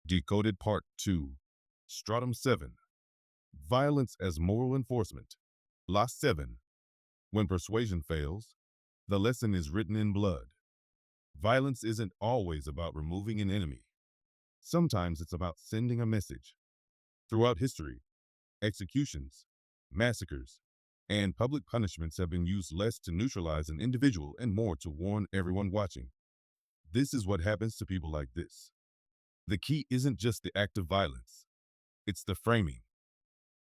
Decoded Part 2, Stratum 7, Violence as Moral Enforcement. Law 7, When persuasion fails, the lesson is written in blood. Violence isn't always about removing an enemy. Sometimes it's about sending a message. Throughout history, executions, massacres, and public punishments have been used less to neutralize an individual and more to warn everyone watching. This is what happens to people like this. The key isn't just the act of violence, it's the framing.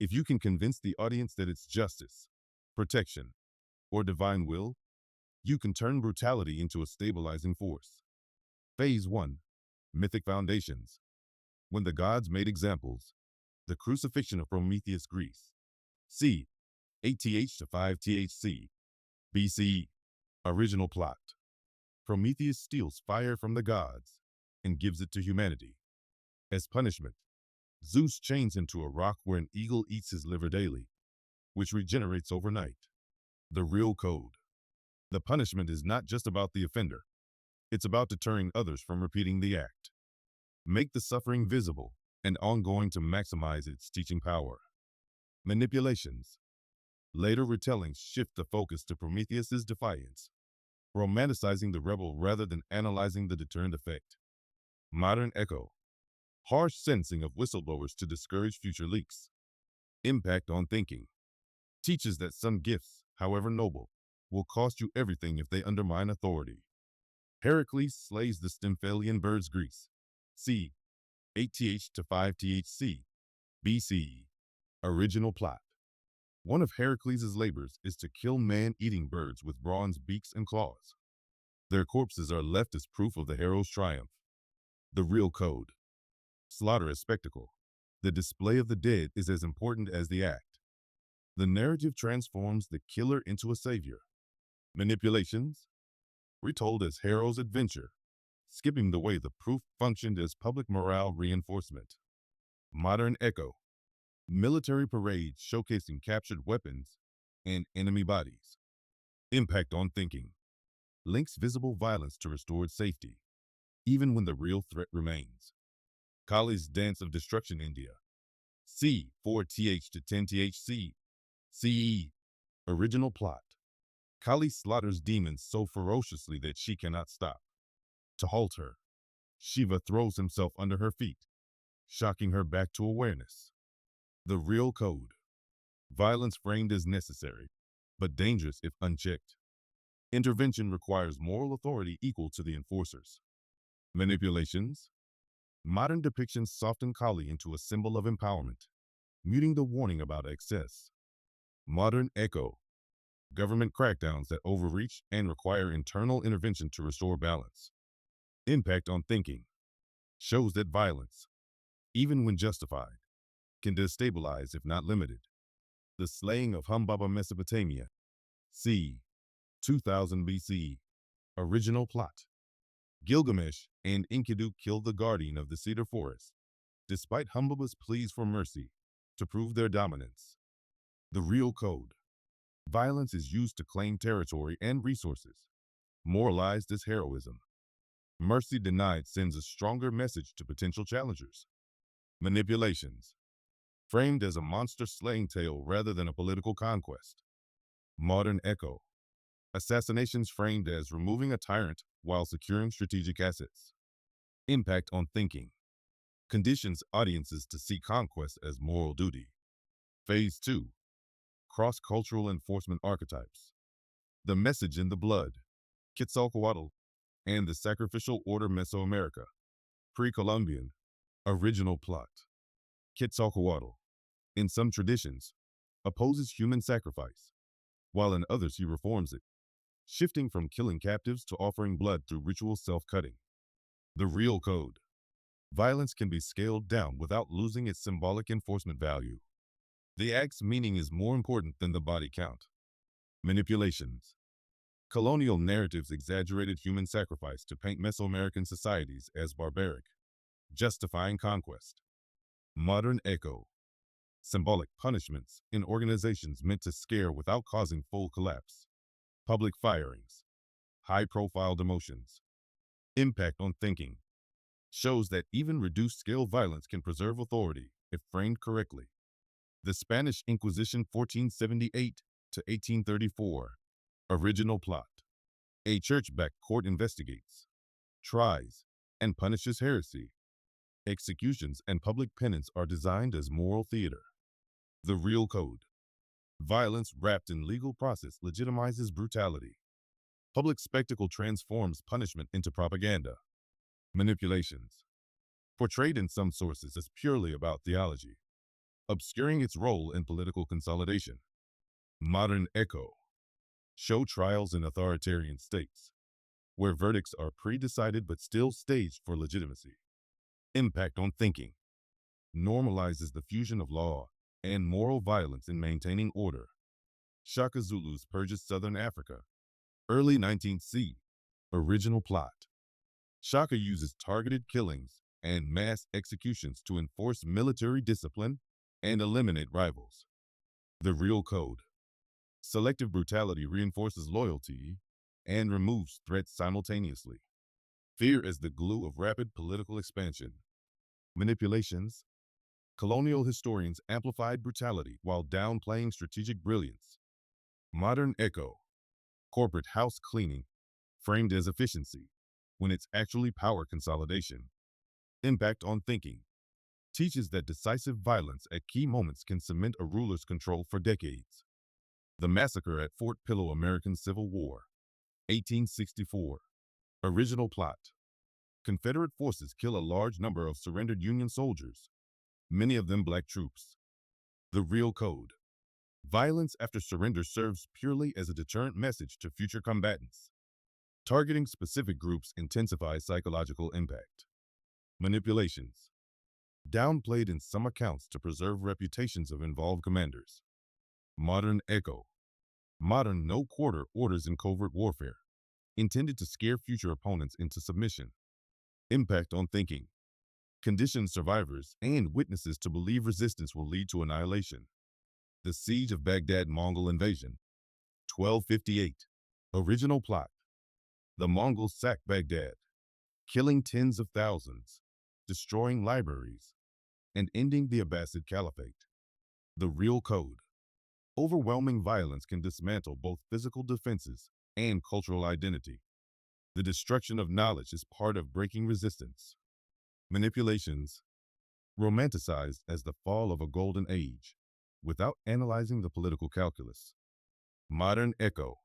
If you can convince the audience that it's justice, protection, or divine will, you can turn brutality into a stabilizing force. Phase 1, Mythic Foundations. When the gods made examples, the crucifixion of Prometheus, Greece. C. 8th to 5th BCE. Original plot. Prometheus steals fire from the gods and gives it to humanity. As punishment, Zeus chains him to a rock where an eagle eats his liver daily, which regenerates overnight. The real code. The punishment is not just about the offender. It's about deterring others from repeating the act. Make the suffering visible and ongoing to maximize its teaching power. Manipulations. Later retellings shift the focus to Prometheus's defiance, romanticizing the rebel rather than analyzing the deterrent effect. Modern echo. Harsh sentencing of whistleblowers to discourage future leaks. Impact on thinking. Teaches that some gifts, however noble, will cost you everything if they undermine authority. Heracles slays the Stymphalian birds, Greece. C. 8th to 5th BCE. Original plot. One of Heracles' labors is to kill man-eating birds with bronze beaks and claws. Their corpses are left as proof of the hero's triumph. The real code. Slaughter as spectacle. The display of the dead is as important as the act. The narrative transforms the killer into a savior. Manipulations. Retold as hero's adventure, skipping the way the proof functioned as public morale reinforcement. Modern echo. Military parades showcasing captured weapons and enemy bodies. Impact on thinking. Links visible violence to restored safety, even when the real threat remains. Kali's Dance of Destruction, India. C. 4th to 10th CE. Original plot. Kali slaughters demons so ferociously that she cannot stop. To halt her, Shiva throws himself under her feet, shocking her back to awareness. The real code. Violence framed as necessary, but dangerous if unchecked. Intervention requires moral authority equal to the enforcers. Manipulations. Modern depictions soften Kali into a symbol of empowerment, muting the warning about excess. Modern echo. Government crackdowns that overreach and require internal intervention to restore balance. Impact on thinking. Shows that violence, even when justified, can destabilize if not limited. The slaying of Humbaba, Mesopotamia. C. 2000 BCE. Original plot. Gilgamesh and Enkidu killed the guardian of the cedar forest, despite Humbaba's pleas for mercy, to prove their dominance. The real code. Violence is used to claim territory and resources, moralized as heroism. Mercy denied sends a stronger message to potential challengers. Manipulations. Framed as a monster-slaying tale rather than a political conquest. Modern echo. Assassinations framed as removing a tyrant while securing strategic assets. Impact on thinking. Conditions audiences to see conquest as moral duty. Phase 2. Cross-cultural enforcement archetypes. The message in the blood. Quetzalcoatl and the sacrificial order, Mesoamerica. Pre-Columbian. Original plot. Quetzalcoatl, in some traditions, opposes human sacrifice, while in others he reforms it, shifting from killing captives to offering blood through ritual self-cutting. The real code. Violence can be scaled down without losing its symbolic enforcement value. The act's meaning is more important than the body count. Manipulations. Colonial narratives exaggerated human sacrifice to paint Mesoamerican societies as barbaric, justifying conquest. Modern echo. Symbolic punishments in organizations meant to scare without causing full collapse. Public firings. High-profile demotions. Impact on thinking. shows that even reduced-scale violence can preserve authority if framed correctly. The Spanish Inquisition 1478 to 1834. Original plot. A church-backed court investigates, tries, and punishes heresy. Executions and public penance are designed as moral theater. The real code. Violence wrapped in legal process legitimizes brutality. Public spectacle transforms punishment into propaganda. Manipulations. Portrayed in some sources as purely about theology, obscuring its role in political consolidation. Modern echo. Show trials in authoritarian states, where verdicts are pre-decided but still staged for legitimacy. Impact on thinking. Normalizes the fusion of law and moral violence in maintaining order. Shaka Zulu's purges Southern Africa. Early 19th C. Original plot. Shaka uses targeted killings and mass executions to enforce military discipline and eliminate rivals. The real code. Selective brutality reinforces loyalty and removes threats simultaneously. Fear as the glue of rapid political expansion. Manipulations. Colonial historians amplified brutality while downplaying strategic brilliance. Modern echo. Corporate house cleaning, framed as efficiency, when it's actually power consolidation. Impact on thinking. Teaches that decisive violence at key moments can cement a ruler's control for decades. The Massacre at Fort Pillow, American Civil War, 1864. Original plot. Confederate forces kill a large number of surrendered Union soldiers, many of them black troops. The real code. Violence after surrender serves purely as a deterrent message to future combatants. Targeting specific groups intensifies psychological impact. Manipulations. Downplayed in some accounts to preserve reputations of involved commanders. Modern echo. Modern no-quarter orders in covert warfare, intended to scare future opponents into submission. Impact on thinking. Condition survivors and witnesses to believe resistance will lead to annihilation. The Siege of Baghdad Mongol Invasion, 1258. Original plot. The Mongols sacked Baghdad, killing tens of thousands, destroying libraries, and ending the Abbasid Caliphate. The real code. Overwhelming violence can dismantle both physical defenses and cultural identity. The destruction of knowledge is part of breaking resistance. Manipulations. Romanticized as the fall of a golden age, without analyzing the political calculus. Modern echo.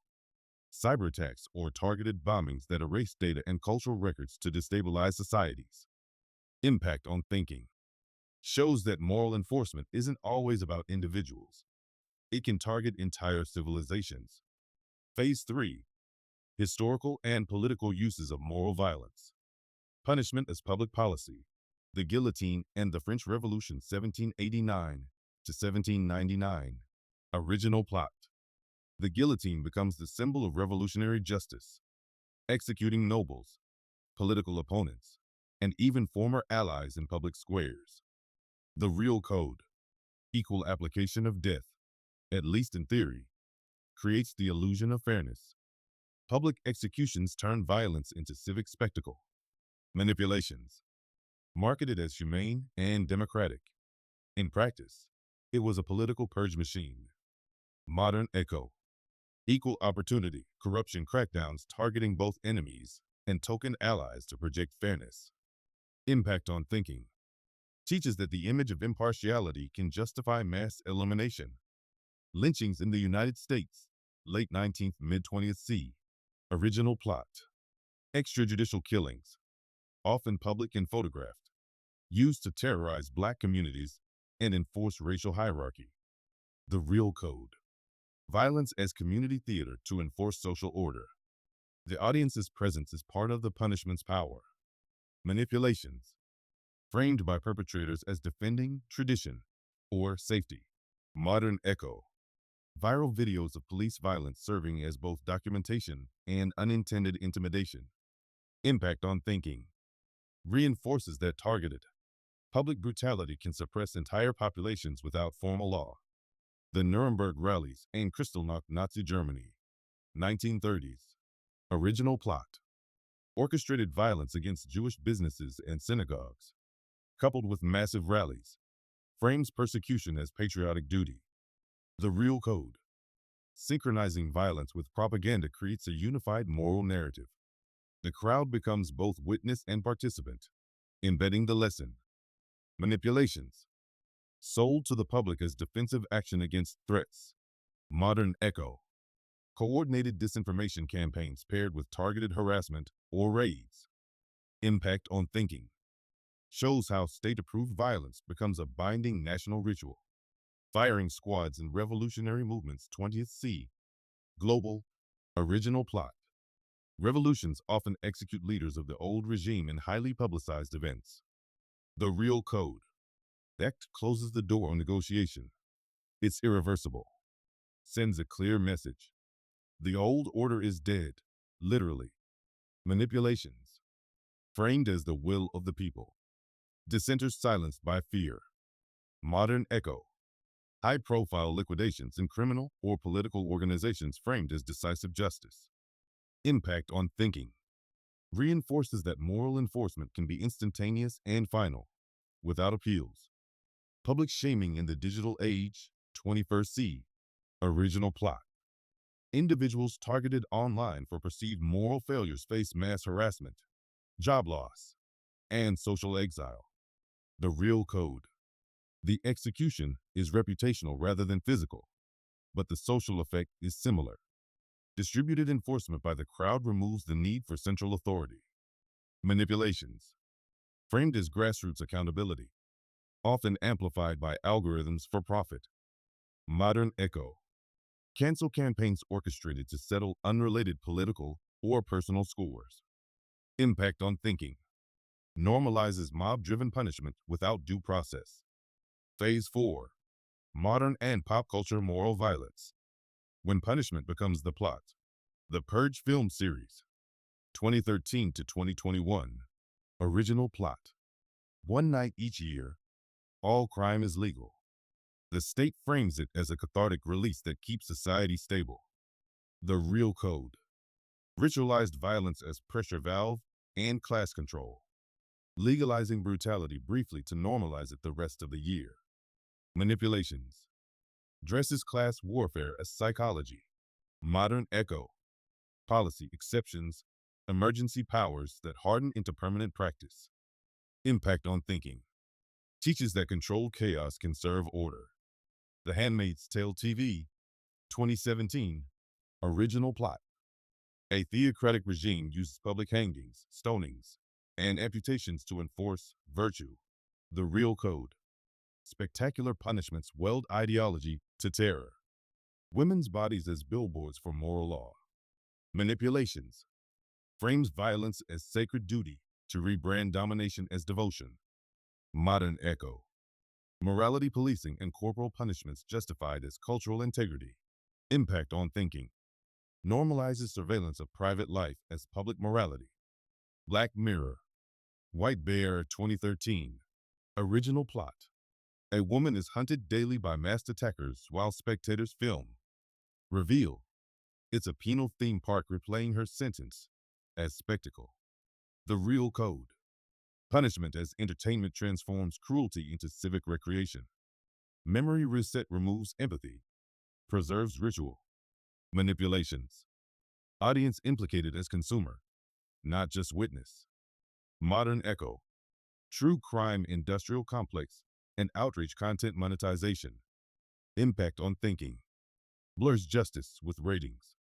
Cyber attacks or targeted bombings that erase data and cultural records to destabilize societies. Impact on thinking. Shows that moral enforcement isn't always about individuals. It can target entire civilizations. Phase 3. Historical and political uses of moral violence. Punishment as public policy. The guillotine and the French Revolution 1789 to 1799. Original plot. The guillotine becomes the symbol of revolutionary justice, executing nobles, political opponents, and even former allies in public squares. The real code. Equal application of death, at least in theory, creates the illusion of fairness. Public executions turn violence into civic spectacle. Manipulations. Marketed as humane and democratic. In practice, it was a political purge machine. Modern echo. Equal opportunity, corruption crackdowns targeting both enemies and token allies to project fairness. Impact on thinking. Teaches that the image of impartiality can justify mass elimination. Lynchings in the United States, late 19th, mid-20th C. Original plot. Extrajudicial killings, often public and photographed, used to terrorize black communities and enforce racial hierarchy. The real code. Violence as community theater to enforce social order. The audience's presence is part of the punishment's power. Manipulations. Framed by perpetrators as defending tradition or safety. Modern echo. Viral videos of police violence serving as both documentation and unintended intimidation. Impact on thinking. Reinforces that targeted public brutality can suppress entire populations without formal law. The Nuremberg rallies and Kristallnacht, Nazi Germany, 1930s. Original plot. orchestrated violence against Jewish businesses and synagogues, coupled with massive rallies, frames persecution as patriotic duty. The real code. Synchronizing violence with propaganda creates a unified moral narrative. The crowd becomes both witness and participant, embedding the lesson. Manipulations. Sold to the public as defensive action against threats. Modern echo. Coordinated disinformation campaigns paired with targeted harassment or raids. Impact on thinking. Shows how state-approved violence becomes a binding national ritual. Firing squads in revolutionary movements 20th C. Global. Original plot. Revolutions often execute leaders of the old regime in highly publicized events. The real code. The act closes the door on negotiation. It's irreversible. Sends a clear message. The old order is dead, literally. Manipulations. Framed as the will of the people. Dissenters silenced by fear. Modern echo. High-profile liquidations in criminal or political organizations framed as decisive justice. Impact on thinking. Reinforces that moral enforcement can be instantaneous and final, without appeals. Public shaming in the digital age, 21st C. Original plot. Individuals targeted online for perceived moral failures face mass harassment, job loss, and social exile. The real code. The execution is reputational rather than physical, but the social effect is similar. Distributed enforcement by the crowd removes the need for central authority. Manipulations. Framed as grassroots accountability, often amplified by algorithms for profit. Modern echo. Cancel campaigns orchestrated to settle unrelated political or personal scores. Impact on thinking. Normalizes mob-driven punishment without due process. Phase 4. Modern and pop culture moral violence. When punishment becomes the plot. The Purge film series. 2013 to 2021. Original plot. One night each year, all crime is legal. The state frames it as a cathartic release that keeps society stable. The real code. Ritualized violence as pressure valve and class control. Legalizing brutality briefly to normalize it the rest of the year. Manipulations. Dresses class warfare as psychology. Modern echo. Policy exceptions, emergency powers that harden into permanent practice. Impact on thinking. Teaches that controlled chaos can serve order. The Handmaid's Tale TV, 2017. Original plot. A theocratic regime uses public hangings, stonings, and amputations to enforce virtue. The real code. Spectacular punishments weld ideology to terror. Women's bodies as billboards for moral law. Manipulations. Frames violence as sacred duty to rebrand domination as devotion. Modern echo. Morality policing and corporal punishments justified as cultural integrity. Impact on thinking. Normalizes surveillance of private life as public morality. Black Mirror. White Bear 2013. Original plot. A woman is hunted daily by masked attackers while spectators film. Reveal. It's a penal theme park replaying her sentence as spectacle. The real code. Punishment as entertainment transforms cruelty into civic recreation. Memory reset removes empathy, preserves ritual. Manipulations. Audience implicated as consumer, not just witness. Modern echo. True crime industrial complex and outreach content monetization. Impact on thinking. Blurs justice with ratings.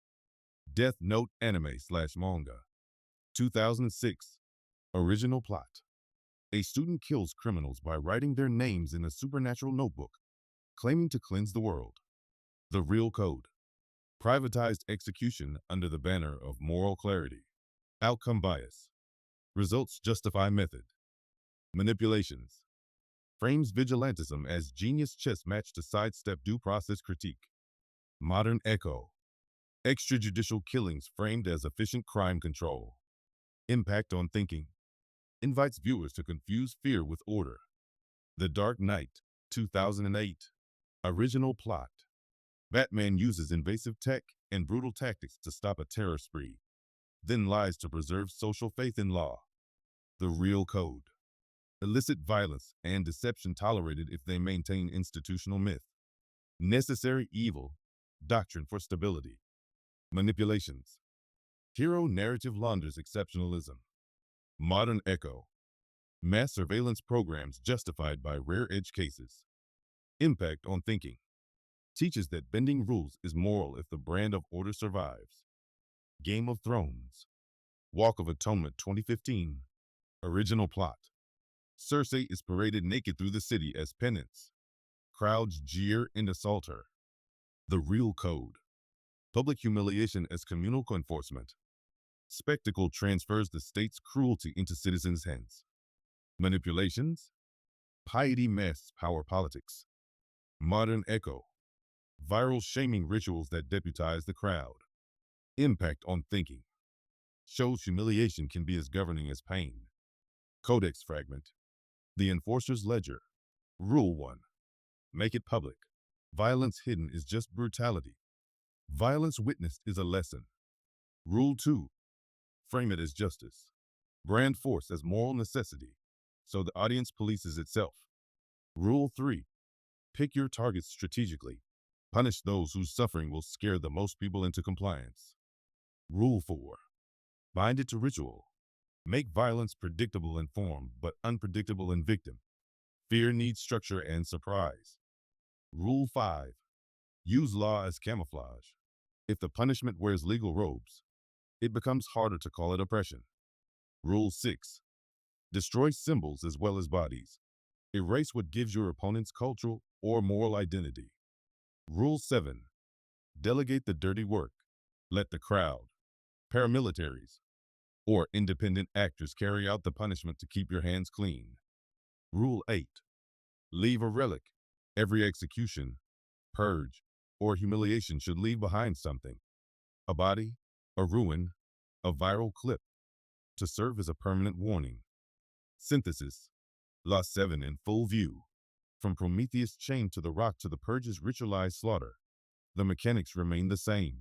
Death Note anime/manga. 2006. Original plot. A student kills criminals by writing their names in a supernatural notebook, claiming to cleanse the world. The real code. Privatized execution under the banner of moral clarity. Outcome bias. Results justify method. Manipulations. Frames vigilantism as genius chess match to sidestep due process critique. Modern echo. Extrajudicial killings framed as efficient crime control. Impact on thinking. Invites viewers to confuse fear with order. The Dark Knight, 2008. Original plot. Batman uses invasive tech and brutal tactics to stop a terror spree. then lies to preserve social faith in law. The real code. Illicit violence and deception tolerated if they maintain institutional myth. Necessary evil, doctrine for stability. Manipulations. Hero narrative launders exceptionalism. Modern echo. Mass surveillance programs justified by rare edge cases. Impact on thinking. Teaches that bending rules is moral if the brand of order survives. Game of Thrones. Walk of Atonement 2015. Original plot. Cersei is paraded naked through the city as penance. Crowds jeer and assault her. The real code. Public humiliation as communal enforcement. Spectacle transfers the state's cruelty into citizens' hands. Manipulations. Piety masks power politics. Modern echo. Viral shaming rituals that deputize the crowd. Impact on thinking. Shows humiliation can be as governing as pain. Codex fragment. The enforcer's ledger. Rule 1. Make it public. Violence hidden is just brutality. Violence witnessed is a lesson. Rule 2. Frame it as justice. Brand force as moral necessity, so the audience polices itself. Rule 3. Pick your targets strategically. Punish those whose suffering will scare the most people into compliance. Rule 4. Bind it to ritual. Make violence predictable in form, but unpredictable in victim. Fear needs structure and surprise. Rule 5. Use law as camouflage. If the punishment wears legal robes, it becomes harder to call it oppression. Rule 6. Destroy symbols as well as bodies. Erase what gives your opponent's cultural or moral identity. Rule 7. Delegate the dirty work. Let the crowd, paramilitaries, or independent actors carry out the punishment to keep your hands clean. Rule 8. Leave a relic. Every execution, purge, or humiliation should leave behind something. A body, a ruin, a viral clip, to serve as a permanent warning. Synthesis. Law 7 in full view. From Prometheus' chained to the rock to the purge's ritualized slaughter, the mechanics remain the same.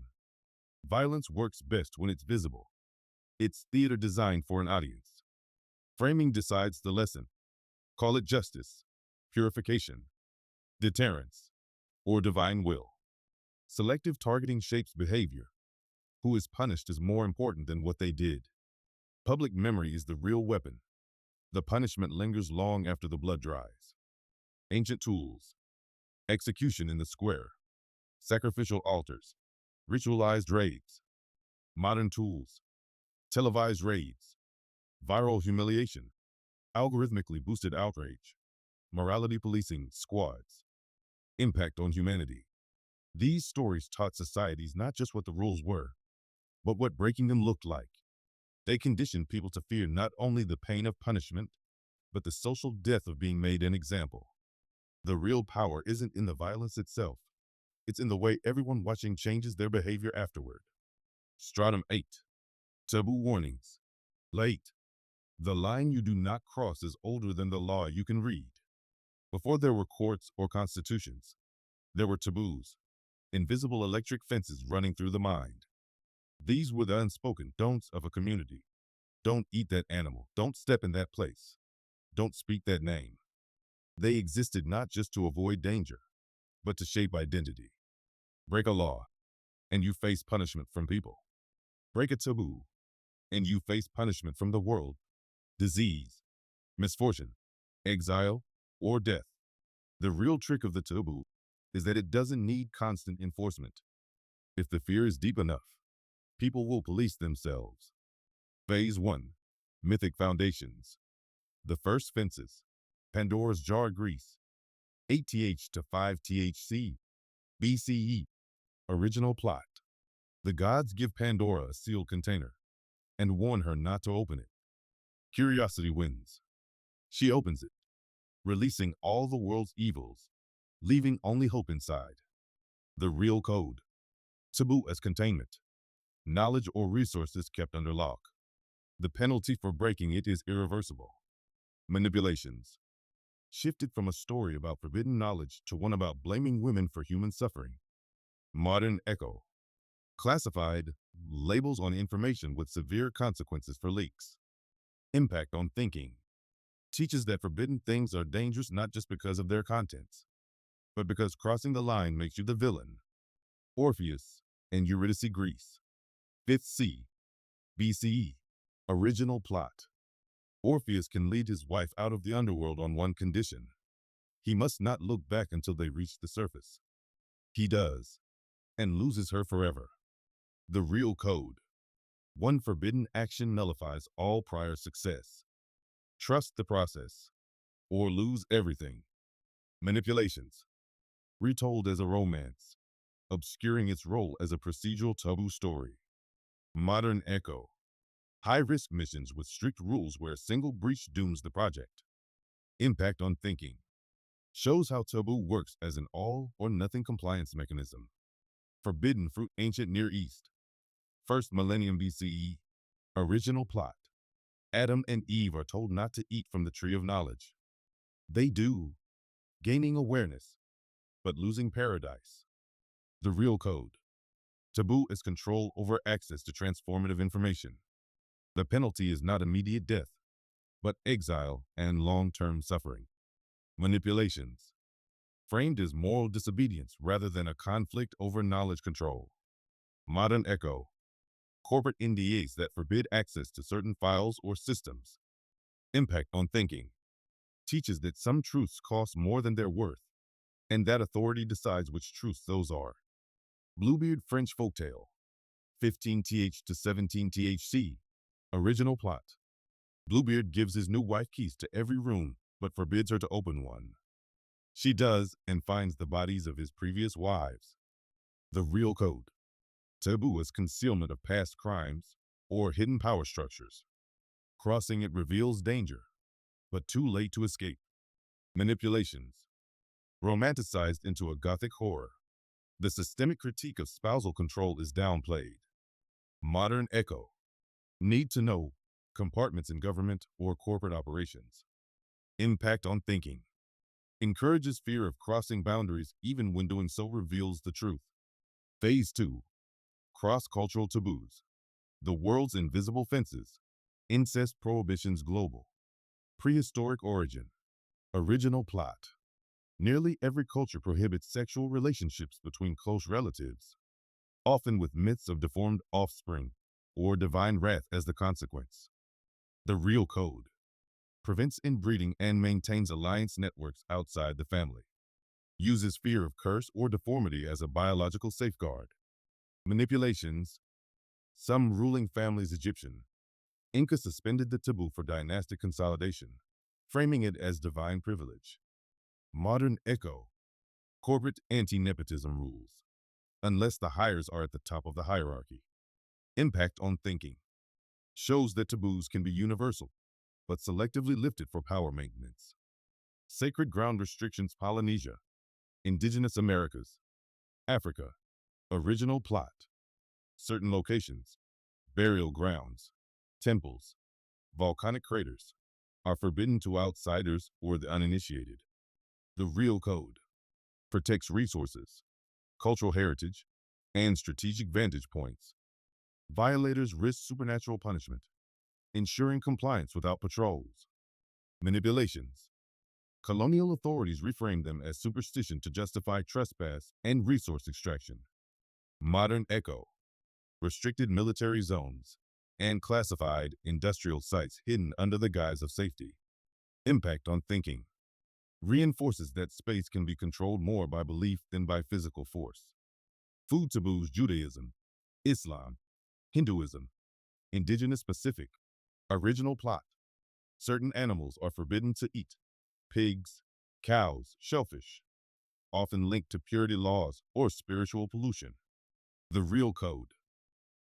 Violence works best when it's visible. It's theater designed for an audience. Framing decides the lesson. Call it justice, purification, deterrence, or divine will. Selective targeting shapes behavior. Who is punished is more important than what they did. Public memory is the real weapon. The punishment lingers long after the blood dries. Ancient tools. Execution in the square. Sacrificial altars. Ritualized raids. Modern tools. Televised raids. Viral humiliation. Algorithmically boosted outrage. Morality policing squads. Impact on humanity. These stories taught societies not just what the rules were, but what breaking them looked like. They conditioned people to fear not only the pain of punishment, but the social death of being made an example. The real power isn't in the violence itself. It's in the way everyone watching changes their behavior afterward. Stratum 8. Taboo warnings. Late. The line you do not cross is older than the law you can read. Before there were courts or constitutions, there were taboos, invisible electric fences running through the mind. These were the unspoken don'ts of a community. Don't eat that animal. Don't step in that place. Don't speak that name. They existed not just to avoid danger, but to shape identity. Break a law, and you face punishment from people. Break a taboo, and you face punishment from the world, disease, misfortune, exile, or death. The real trick of the taboo is that it doesn't need constant enforcement. If the fear is deep enough, people will police themselves. Phase 1. Mythic foundations. The first fences. Pandora's jar grease. 8th to 5th BCE. Original plot. The gods give Pandora a sealed container and warn her not to open it. Curiosity wins. She opens it, releasing all the world's evils, leaving only hope inside. The real code. Taboo as containment. Knowledge or resources kept under lock. The penalty for breaking it is irreversible. Manipulations. Shifted from a story about forbidden knowledge to one about blaming women for human suffering. Modern echo. Classified Labels on information with severe consequences for leaks. Impact on thinking. Teaches that forbidden things are dangerous not just because of their contents, but because crossing the line makes you the villain. Orpheus and Eurydice, Greece. 5th C. BCE. Original plot. Orpheus can lead his wife out of the underworld on one condition. He must not look back until they reach the surface. He does, and loses her forever. The real code. One forbidden action nullifies all prior success. Trust the process, or lose everything. Manipulations. Retold as a romance, obscuring its role as a procedural taboo story. Modern echo. High-risk missions with strict rules where a single breach dooms the project. Impact on thinking. Shows how taboo works as an all-or-nothing compliance mechanism. Forbidden fruit, ancient Near East. 1st millennium BCE. Original plot. Adam and Eve are told not to eat from the tree of knowledge. They do, gaining awareness, but losing paradise. The real code. Taboo is control over access to transformative information. The penalty is not immediate death, but exile and long-term suffering. Manipulations. Framed as moral disobedience rather than a conflict over knowledge control. Modern echo. Corporate NDAs that forbid access to certain files or systems. Impact on thinking. Teaches that some truths cost more than their worth, and that authority decides which truths those are. Bluebeard French folktale. 15th to 17th THC. Original plot. Bluebeard gives his new wife keys to every room, but forbids her to open one. She does and finds the bodies of his previous wives. The real code. Taboo is concealment of past crimes or hidden power structures. Crossing it reveals danger, but too late to escape. Manipulations. Romanticized into a gothic horror. The systemic critique of spousal control is downplayed. Modern echo. Need to know compartments in government or corporate operations. Impact on thinking. Encourages fear of crossing boundaries even when doing so reveals the truth. Phase 2. Cross-cultural taboos. The world's invisible fences. Incest prohibitions global. Prehistoric origin. Original plot. Nearly every culture prohibits sexual relationships between close relatives, often with myths of deformed offspring or divine wrath as the consequence. The real code. Prevents inbreeding and maintains alliance networks outside the family. Uses fear of curse or deformity as a biological safeguard. Manipulations. Some ruling families Egyptian. Inca suspended the taboo for dynastic consolidation, framing it as divine privilege. Modern echo. Corporate anti-nepotism rules, unless the hires are at the top of the hierarchy. Impact on thinking. Shows that taboos can be universal, but selectively lifted for power maintenance. Sacred ground restrictions Polynesia. Indigenous Americas. Africa. Original plot. Certain locations, burial grounds, temples, volcanic craters, are forbidden to outsiders or the uninitiated. The real code. Protects resources, cultural heritage, and strategic vantage points. Violators risk supernatural punishment, ensuring compliance without patrols. Manipulations. Colonial authorities reframe them as superstition to justify trespass and resource extraction. Modern echo. Restricted military zones and classified industrial sites hidden under the guise of safety. Impact on thinking. Reinforces that space can be controlled more by belief than by physical force. Food taboos Judaism, Islam, Hinduism, Indigenous Pacific. Original plot. Certain animals are forbidden to eat. Pigs, cows, shellfish, often linked to purity laws or spiritual pollution. The real code.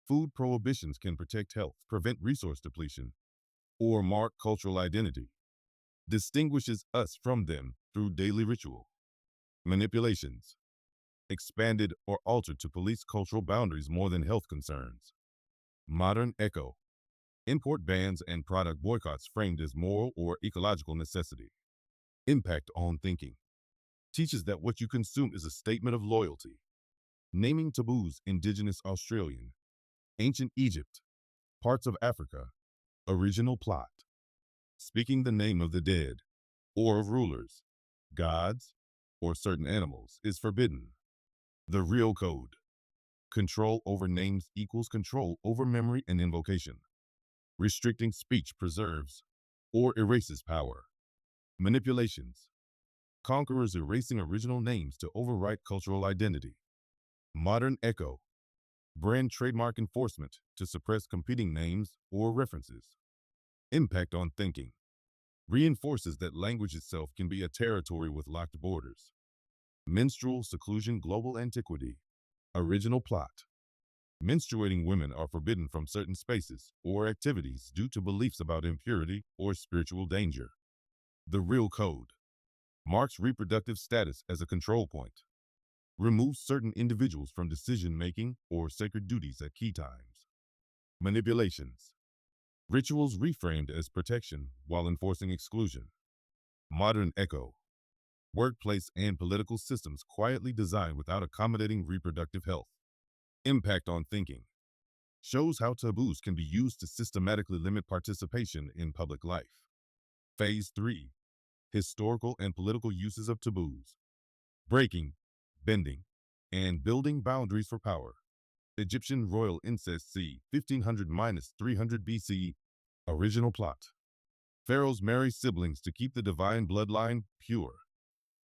Food prohibitions can protect health, prevent resource depletion, or mark cultural identity. Distinguishes us from them through daily ritual. Manipulations. Expanded or altered to police cultural boundaries more than health concerns. Modern echo. Import bans and product boycotts framed as moral or ecological necessity. Impact on thinking. Teaches that what you consume is a statement of loyalty. Naming taboos Indigenous Australian. Ancient Egypt, parts of Africa, original plot. Speaking the name of the dead, or of rulers, gods, or certain animals is forbidden. The real code. Control over names equals control over memory and invocation. Restricting speech preserves or erases power. Manipulations. Conquerors erasing original names to overwrite cultural identity. Modern echo. Brand trademark enforcement to suppress competing names or references. Impact on thinking. Reinforces that language itself can be a territory with locked borders. Menstrual seclusion global antiquity. Original plot. Menstruating women are forbidden from certain spaces or activities due to beliefs about impurity or spiritual danger. The real code. Marks reproductive status as a control point. Removes certain individuals from decision-making or sacred duties at key times. Manipulations. Rituals reframed as protection while enforcing exclusion. Modern echo. Workplace and political systems quietly designed without accommodating reproductive health. Impact on thinking. Shows how taboos can be used to systematically limit participation in public life. Phase 3. Historical and political uses of taboos. Breaking, bending, and building boundaries for power. Egyptian royal incest c. 1500–300 BC. Original plot. Pharaohs marry siblings to keep the divine bloodline pure,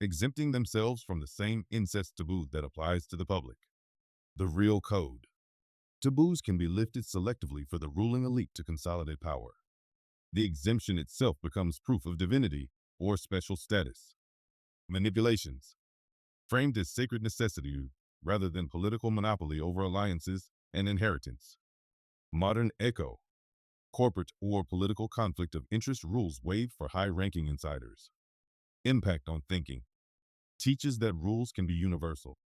exempting themselves from the same incest taboo that applies to the public. The real code. Taboos can be lifted selectively for the ruling elite to consolidate power. The exemption itself becomes proof of divinity or special status. Manipulations. Framed as sacred necessity rather than political monopoly over alliances and inheritance. Modern echo. Corporate or political conflict of interest rules waived for high-ranking insiders. Impact on thinking. Teaches that rules can be universal,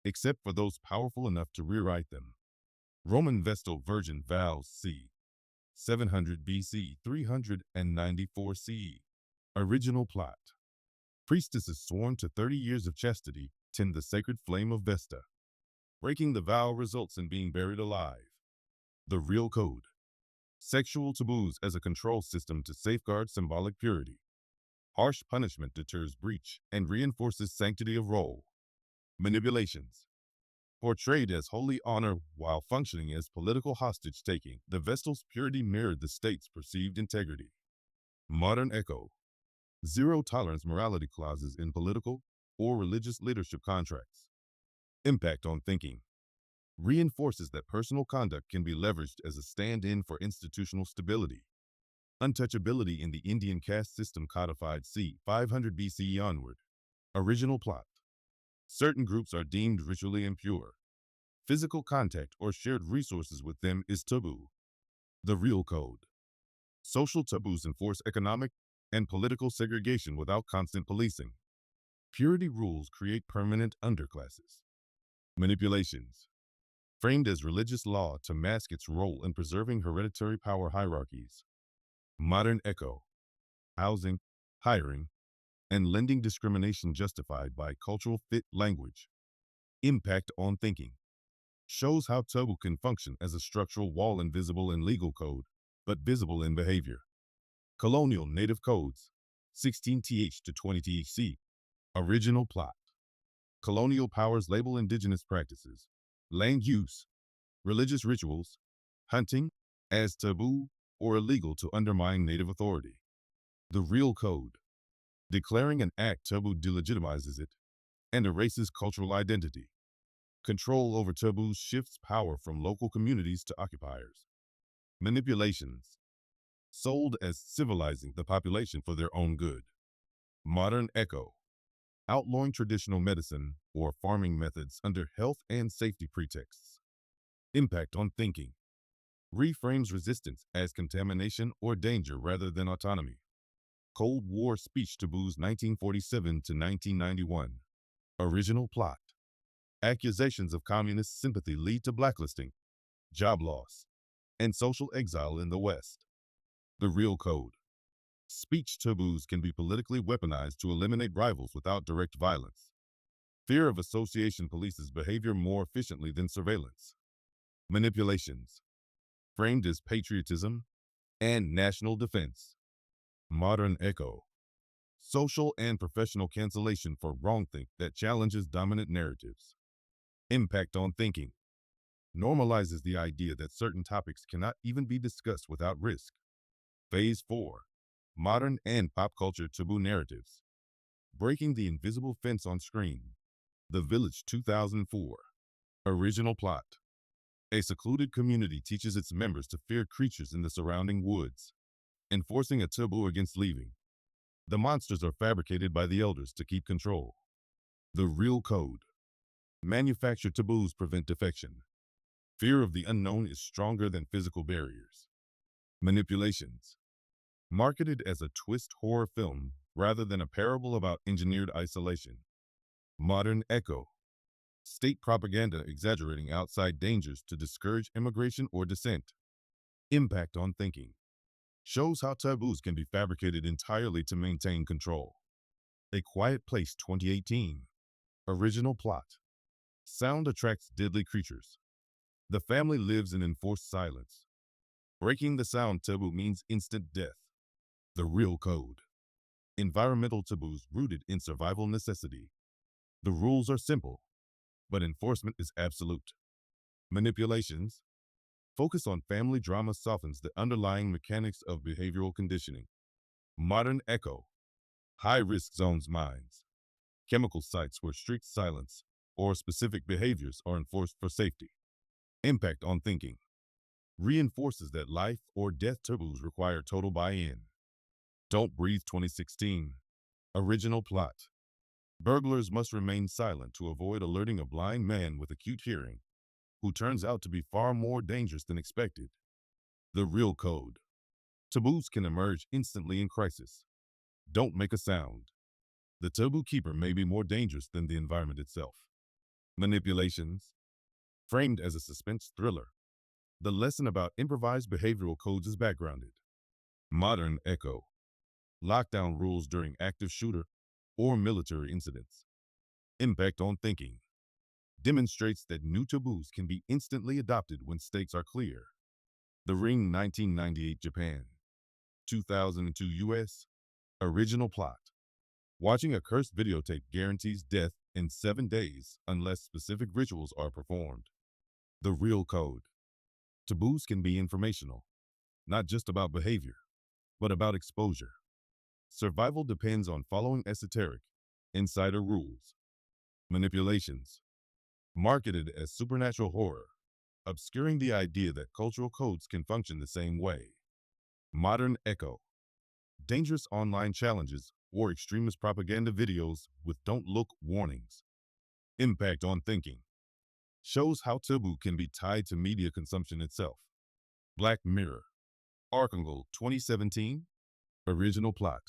except for those powerful enough to rewrite them. Roman Vestal Virgin Vows c. 700 BC, 394 CE. Original plot. Priestesses sworn to 30 years of chastity tend the sacred flame of Vesta. Breaking the vow results in being buried alive. The real code. Sexual taboos as a control system to safeguard symbolic purity. Harsh punishment deters breach and reinforces sanctity of role. Manipulations. Portrayed as holy honor while functioning as political hostage-taking, the Vestal's purity mirrored the state's perceived integrity. Modern echo. Zero-tolerance morality clauses in political or religious leadership contracts. Impact on thinking. Reinforces that personal conduct can be leveraged as a stand-in for institutional stability. Untouchability in the Indian caste system codified c. 500 BCE onward. Original plot. Certain groups are deemed ritually impure. Physical contact or shared resources with them is taboo. The real code. Social taboos enforce economic and political segregation without constant policing. Purity rules create permanent underclasses. Manipulations. Framed as religious law to mask its role in preserving hereditary power hierarchies. Modern echo. Housing, hiring, and lending discrimination justified by cultural fit language. Impact on thinking. Shows how taboo can function as a structural wall invisible in legal code, but visible in behavior. Colonial native codes, 16th to 20th. Original plot. Colonial powers label indigenous practices, land use, religious rituals, hunting as taboo or illegal to undermine native authority. The real code. Declaring an act taboo delegitimizes it and erases cultural identity. Control over taboos shifts power from local communities to occupiers. Manipulations. Sold as civilizing the population for their own good. Modern echo. Outlawing traditional medicine or farming methods under health and safety pretexts. Impact on thinking. Reframes resistance as contamination or danger rather than autonomy. Cold War speech taboos 1947 to 1991. Original plot. Accusations of communist sympathy lead to blacklisting, job loss, and social exile in the West. The real code. Speech taboos can be politically weaponized to eliminate rivals without direct violence. Fear of association polices behavior more efficiently than surveillance. Manipulations, framed as patriotism and national defense. Modern echo, social and professional cancellation for wrongthink that challenges dominant narratives. Impact on thinking, normalizes the idea that certain topics cannot even be discussed without risk. Phase 4, modern and pop culture taboo narratives. Breaking the invisible fence on screen. The Village 2004. Original plot. A secluded community teaches its members to fear creatures in the surrounding woods, enforcing a taboo against leaving. The monsters are fabricated by the elders to keep control. The Real Code. Manufactured taboos prevent defection. Fear of the unknown is stronger than physical barriers. Manipulations. Marketed as a twist horror film rather than a parable about engineered isolation. Modern echo. State propaganda exaggerating outside dangers to discourage immigration or dissent. Impact on thinking. Shows how taboos can be fabricated entirely to maintain control. A Quiet Place 2018. Original plot. Sound attracts deadly creatures. The family lives in enforced silence. Breaking the sound taboo means instant death. The Real Code. Environmental taboos rooted in survival necessity. The rules are simple, but enforcement is absolute. Manipulations. Focus on family drama softens the underlying mechanics of behavioral conditioning. Modern echo. High-risk zones mines. Chemical sites where strict silence or specific behaviors are enforced for safety. Impact on thinking. Reinforces that life or death taboos require total buy-in. Don't Breathe 2016. Original plot. Burglars must remain silent to avoid alerting a blind man with acute hearing, who turns out to be far more dangerous than expected. The Real Code. Taboos can emerge instantly in crisis. Don't make a sound. The taboo keeper may be more dangerous than the environment itself. Manipulations. Framed as a suspense thriller. The lesson about improvised behavioral codes is backgrounded. Modern echo. Lockdown rules during active shooter or military incidents. Impact on thinking. Demonstrates that new taboos can be instantly adopted when stakes are clear. The Ring 1998 Japan. 2002 US. Original plot. Watching a cursed videotape guarantees death in 7 days unless specific rituals are performed. The Real Code. Taboos can be informational, not just about behavior, but about exposure. Survival depends on following esoteric, insider rules. Manipulations. Marketed as supernatural horror, obscuring the idea that cultural codes can function the same way. Modern echo. Dangerous online challenges or extremist propaganda videos with don't look warnings. Impact on thinking. Shows how taboo can be tied to media consumption itself. Black Mirror. Archangel 2017. Original plot.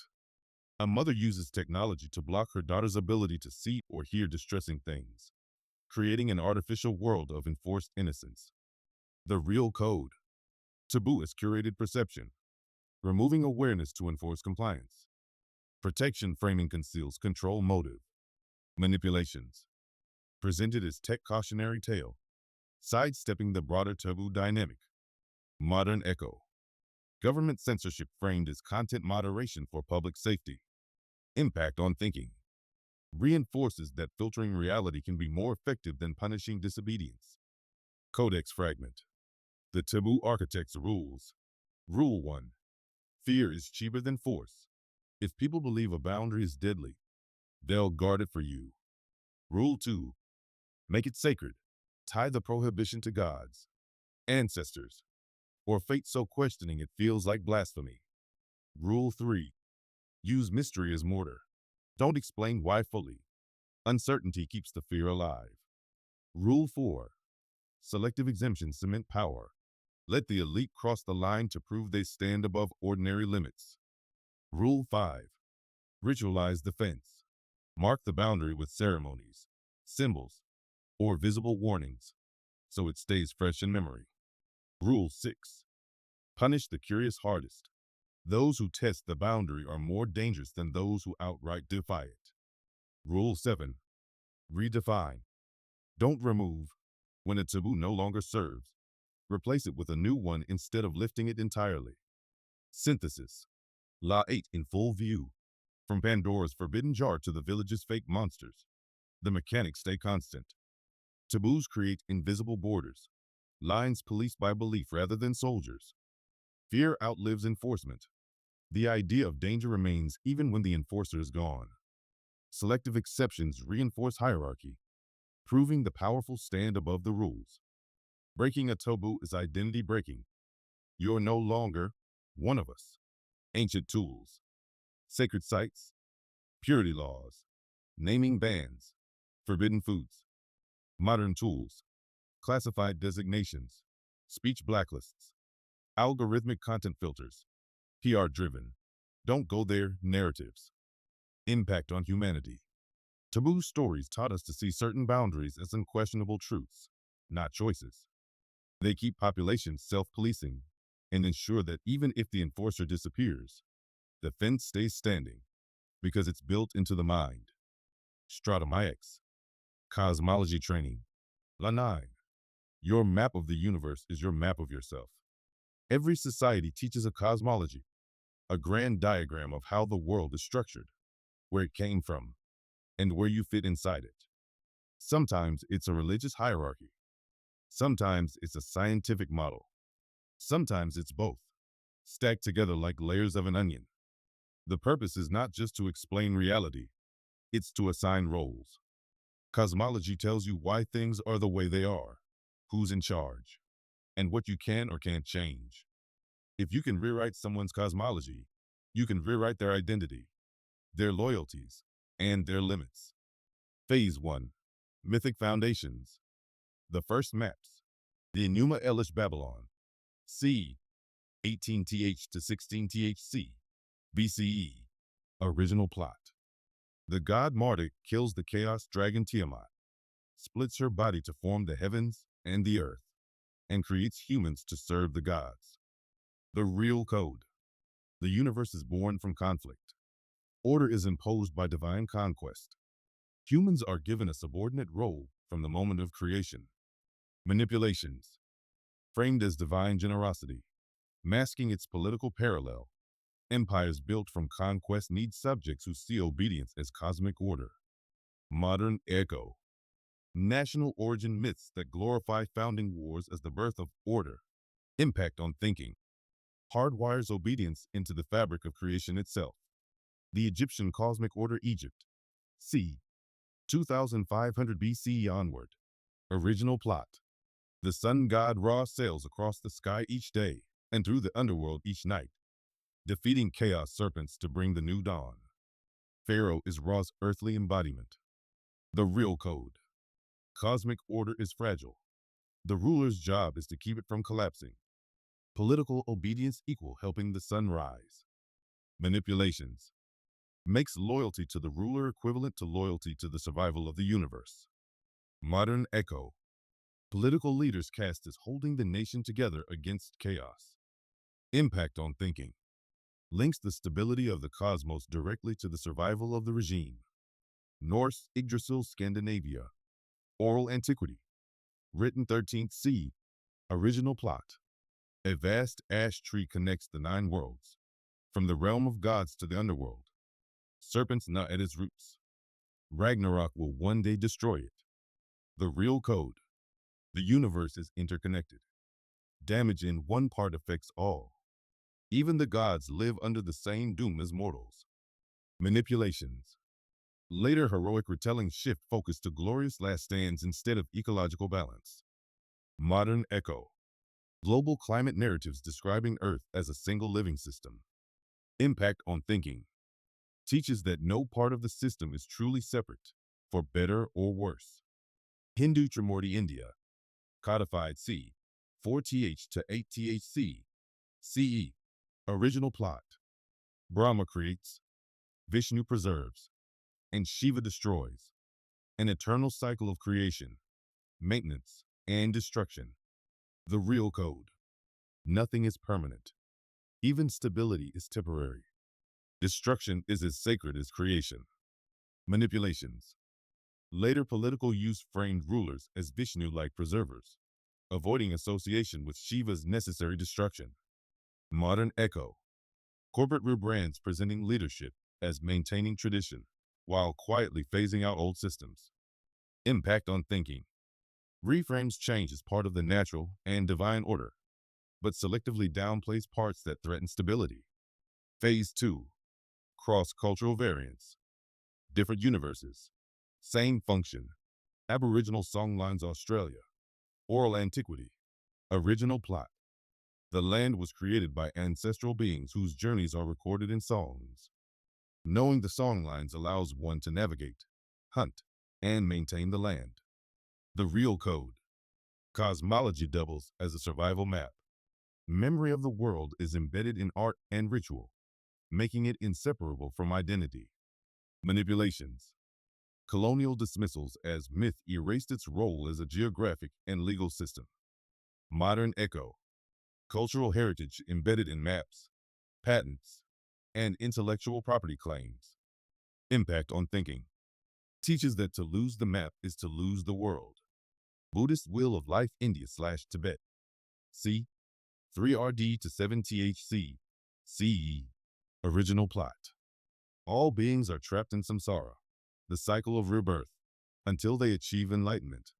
A mother uses technology to block her daughter's ability to see or hear distressing things, creating an artificial world of enforced innocence. The Real Code. Taboo is curated perception, removing awareness to enforce compliance. Protection framing conceals control motive. Manipulations. Presented as tech cautionary tale, sidestepping the broader taboo dynamic. Modern echo. Government censorship framed as content moderation for public safety. Impact on thinking. Reinforces that filtering reality can be more effective than punishing disobedience. Codex fragment. The taboo architect's rules. Rule 1. Fear is cheaper than force. If people believe a boundary is deadly, they'll guard it for you. Rule 2. Make it sacred. Tie the prohibition to gods, ancestors, or fate so questioning it feels like blasphemy. Rule 3. Use mystery as mortar. Don't explain why fully. Uncertainty keeps the fear alive. Rule 4. Selective exemptions cement power. Let the elite cross the line to prove they stand above ordinary limits. Rule 5. Ritualize the fence. Mark the boundary with ceremonies, symbols, or visible warnings, so it stays fresh in memory. Rule 6. Punish the curious hardest. Those who test the boundary are more dangerous than those who outright defy it. Rule 7. Redefine. Don't remove when a taboo no longer serves, replace it with a new one instead of lifting it entirely. Synthesis. Law 8 in full view. From Pandora's forbidden jar to the village's fake monsters, the mechanics stay constant. Taboos create invisible borders, lines policed by belief rather than soldiers. Fear outlives enforcement. The idea of danger remains even when the enforcer is gone. Selective exceptions reinforce hierarchy, proving the powerful stand above the rules. Breaking a taboo is identity breaking. You're no longer one of us. Ancient tools, sacred sites, purity laws, naming bans, forbidden foods. Modern tools, classified designations, speech blacklists, algorithmic content filters, PR-driven, don't go there narratives. Impact on humanity. Taboo stories taught us to see certain boundaries as unquestionable truths, not choices. They keep populations self-policing and ensure that even if the enforcer disappears, the fence stays standing because it's built into the mind. Stratum IX. Cosmology training. La 9. Your map of the universe is your map of yourself. Every society teaches a cosmology, a grand diagram of how the world is structured, where it came from, and where you fit inside it. Sometimes it's a religious hierarchy. Sometimes it's a scientific model. Sometimes it's both, stacked together like layers of an onion. The purpose is not just to explain reality, it's to assign roles. Cosmology tells you why things are the way they are, who's in charge, and what you can or can't change. If you can rewrite someone's cosmology, you can rewrite their identity, their loyalties, and their limits. Phase 1. Mythic Foundations. The first maps. The Enuma Elish Babylon. c. 18th to 16th BCE. Original plot. The god Marduk kills the chaos dragon Tiamat, splits her body to form the heavens and the earth, and creates humans to serve the gods. The real code. The universe is born from conflict. Order is imposed by divine conquest. Humans are given a subordinate role from the moment of creation. Manipulations. Framed as divine generosity, masking its political parallel. Empires built from conquest need subjects who see obedience as cosmic order. Modern echo. National origin myths that glorify founding wars as the birth of order. Impact on thinking. Hardwires obedience into the fabric of creation itself. The Egyptian cosmic order Egypt. c. 2500 BCE onward. Original plot. The sun god Ra sails across the sky each day and through the underworld each night, defeating chaos serpents to bring the new dawn. Pharaoh is Ra's earthly embodiment. The real code. Cosmic order is fragile. The ruler's job is to keep it from collapsing. Political obedience equal helping the sun rise. Manipulations. Makes loyalty to the ruler equivalent to loyalty to the survival of the universe. Modern echo. Political leaders cast as holding the nation together against chaos. Impact on thinking. Links the stability of the cosmos directly to the survival of the regime. Norse Yggdrasil Scandinavia. Oral Antiquity. Written 13th c. Original plot. A vast ash tree connects the 9 worlds, from the realm of gods to the underworld. Serpents gnaw at its roots. Ragnarok will one day destroy it. The real code. The universe is interconnected. Damage in one part affects all. Even the gods live under the same doom as mortals. Manipulations. Later heroic retellings shift focus to glorious last stands instead of ecological balance. Modern echo. Global climate narratives describing Earth as a single living system. Impact on thinking. Teaches that no part of the system is truly separate, for better or worse. Hindu Trimurti India. Codified c. 4th to 8th CE. Original plot. Brahma creates, Vishnu preserves, and Shiva destroys. An eternal cycle of creation, maintenance, and destruction. The real code. Nothing is permanent. Even stability is temporary. Destruction is as sacred as creation. Manipulations. Later political use framed rulers as Vishnu-like preservers, avoiding association with Shiva's necessary destruction. Modern echo. Corporate rebrands presenting leadership as maintaining tradition, while quietly phasing out old systems. Impact on thinking. Reframes change as part of the natural and divine order, but selectively downplays parts that threaten stability. Phase 2. Cross-cultural variants. Different universes. Same function. Aboriginal songlines Australia. Oral antiquity. Original plot. The land was created by ancestral beings whose journeys are recorded in songs. Knowing the songlines allows one to navigate, hunt, and maintain the land. The real code. Cosmology doubles as a survival map. Memory of the world is embedded in art and ritual, making it inseparable from identity. Manipulations. Colonial dismissals as myth erased its role as a geographic and legal system. Modern echo. Cultural heritage embedded in maps, patents, and intellectual property claims. Impact on thinking. Teaches that to lose the map is to lose the world. Buddhist Wheel of Life India/Tibet. C. 3RD to 7THC. CE. Original plot. All beings are trapped in samsara, the cycle of rebirth, until they achieve enlightenment,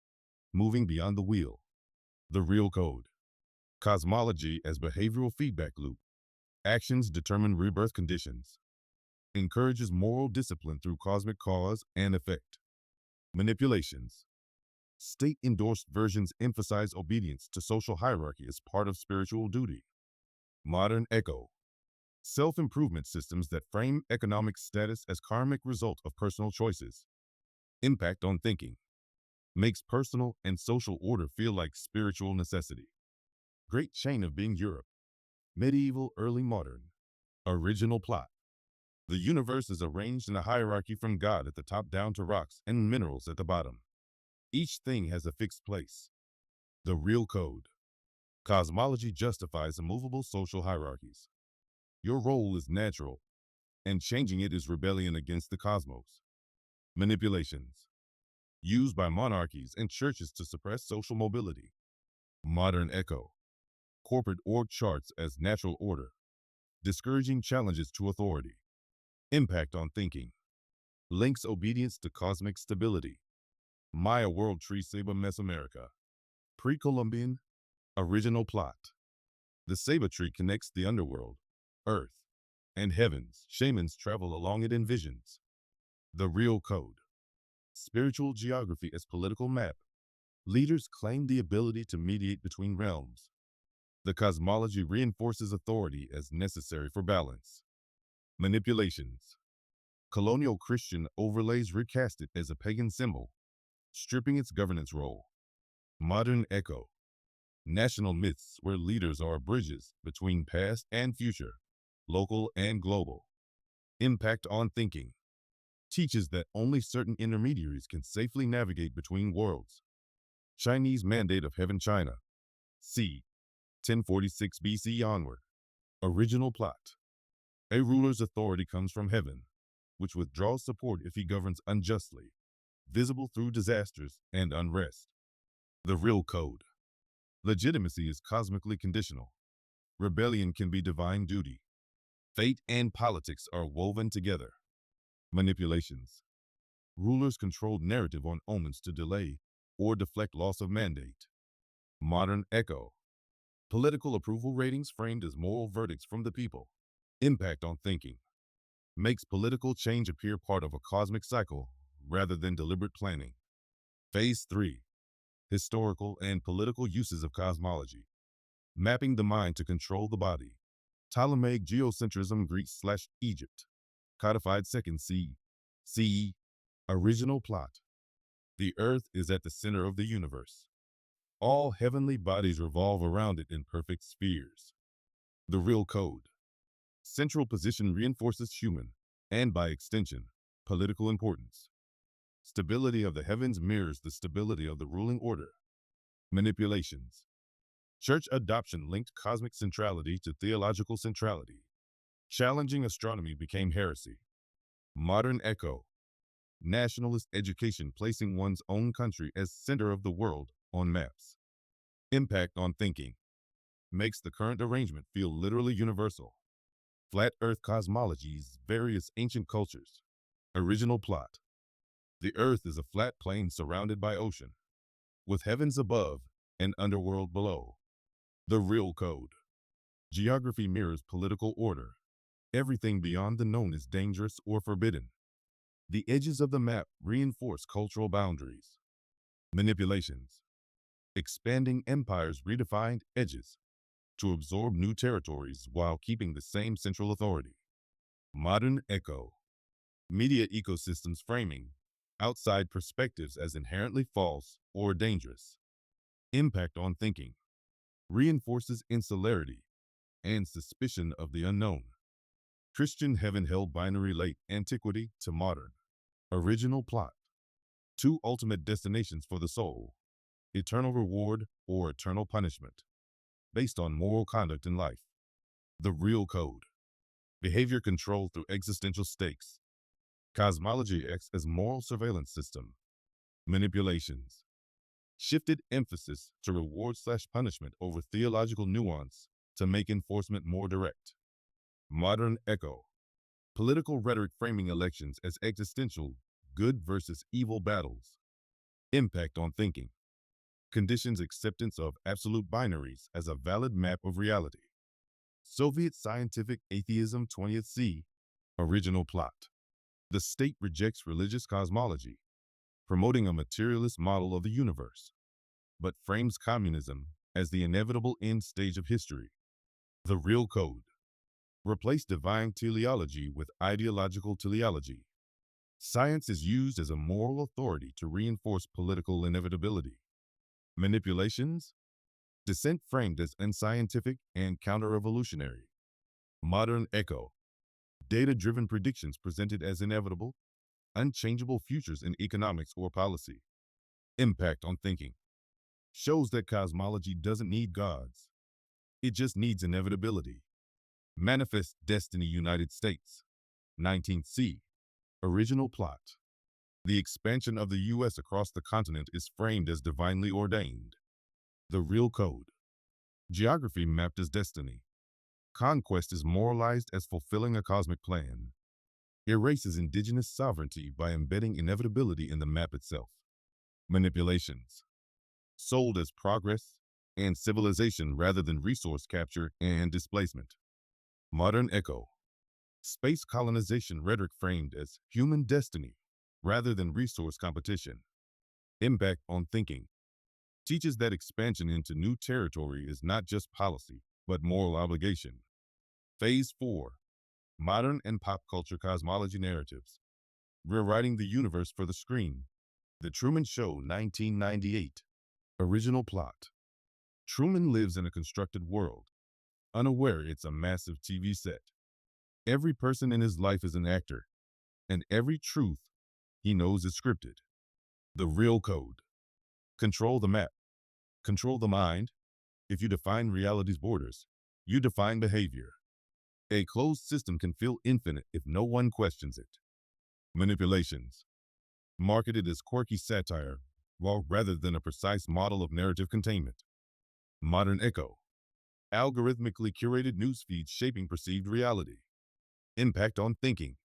moving beyond the wheel. The real code. Cosmology as behavioral feedback loop. Actions determine rebirth conditions. Encourages moral discipline through cosmic cause and effect. Manipulations. State-endorsed versions emphasize obedience to social hierarchy as part of spiritual duty. Modern echo. Self-improvement systems that frame economic status as karmic result of personal choices. Impact on thinking. Makes personal and social order feel like spiritual necessity. Great chain of being Europe. Medieval, early modern. Original plot. The universe is arranged in a hierarchy from God at the top down to rocks and minerals at the bottom. Each thing has a fixed place. The real code. Cosmology justifies immovable social hierarchies. Your role is natural, and changing it is rebellion against the cosmos. Manipulations. Used by monarchies and churches to suppress social mobility. Modern echo. Corporate org charts as natural order, discouraging challenges to authority. Impact on thinking. Links obedience to cosmic stability. Maya World Tree Seba Mesoamerica. Pre-Columbian. Original plot. The Seba tree connects the underworld, earth, and heavens. Shamans travel along it in visions. The real code. Spiritual geography as political map. Leaders claim the ability to mediate between realms. The cosmology reinforces authority as necessary for balance. Manipulations. Colonial Christian overlays recast it as a pagan symbol, stripping its governance role. Modern echo. National myths where leaders are bridges between past and future, local and global. Impact on thinking. Teaches that only certain intermediaries can safely navigate between worlds. Chinese Mandate of Heaven China. C. 1046 BC onward. Original plot. A ruler's authority comes from heaven, which withdraws support if he governs unjustly, visible through disasters and unrest. The real code. Legitimacy is cosmically conditional. Rebellion can be divine duty. Fate and politics are woven together. Manipulations. Rulers control narrative on omens to delay or deflect loss of mandate. Modern echo. Political approval ratings framed as moral verdicts from the people. Impact on thinking. Makes political change appear part of a cosmic cycle rather than deliberate planning. Phase 3. Historical and political uses of cosmology. Mapping the mind to control the body. Ptolemaic geocentrism Greece/Egypt. Codified 2nd CE. Original plot. The earth is at the center of the universe. All heavenly bodies revolve around it in perfect spheres. The real code. Central position reinforces human, and by extension, political importance. Stability of the heavens mirrors the stability of the ruling order. Manipulations. Church adoption linked cosmic centrality to theological centrality. Challenging astronomy became heresy. Modern echo. Nationalist education placing one's own country as center of the world on maps. Impact on thinking makes the current arrangement feel literally universal. Flat Earth cosmologies, various ancient cultures. Original plot. The Earth is a flat plane surrounded by ocean, with heavens above and underworld below. The real code. Geography mirrors political order. Everything beyond the known is dangerous or forbidden. The edges of the map reinforce cultural boundaries. Manipulations. Expanding empires redefined edges to absorb new territories while keeping the same central authority. Modern echo. Media ecosystems framing outside perspectives as inherently false or dangerous. Impact on thinking. Reinforces insularity and suspicion of the unknown. Christian heaven-hell binary late antiquity to modern. Original plot. Two ultimate destinations for the soul. Eternal reward or eternal punishment. Based on moral conduct in life. The real code. Behavior control through existential stakes. Cosmology acts as moral surveillance system. Manipulations. Shifted emphasis to reward/punishment over theological nuance to make enforcement more direct. Modern echo. Political rhetoric framing elections as existential, good versus evil battles. Impact on thinking. Conditions acceptance of absolute binaries as a valid map of reality. Soviet scientific atheism 20th C. Original plot. The state rejects religious cosmology, promoting a materialist model of the universe, but frames communism as the inevitable end stage of history. The real code. Replace divine teleology with ideological teleology. Science is used as a moral authority to reinforce political inevitability. Manipulations. Dissent framed as unscientific and counter-revolutionary. Modern echo. Data-driven predictions presented as inevitable, unchangeable futures in economics or policy. Impact on thinking. Shows that cosmology doesn't need gods. It just needs inevitability. Manifest Destiny United States. 19th C. Original plot. The expansion of the U.S. across the continent is framed as divinely ordained. The real code. Geography mapped as destiny. Conquest is moralized as fulfilling a cosmic plan. Erases indigenous sovereignty by embedding inevitability in the map itself. Manipulations. Sold as progress and civilization rather than resource capture and displacement. Modern echo. Space colonization rhetoric framed as human destiny rather than resource competition. Impact on thinking. Teaches that expansion into new territory is not just policy, but moral obligation. Phase 4. Modern and pop culture cosmology narratives. Rewriting the universe for the screen. The Truman Show 1998. Original plot. Truman lives in a constructed world, unaware it's a massive TV set. Every person in his life is an actor, and every truth he knows is scripted. The real code. Control the map. Control the mind. If you define reality's borders, you define behavior. A closed system can feel infinite if no one questions it. Manipulations. Marketed as quirky satire, rather than a precise model of narrative containment. Modern echo. Algorithmically curated newsfeeds shaping perceived reality. Impact on thinking.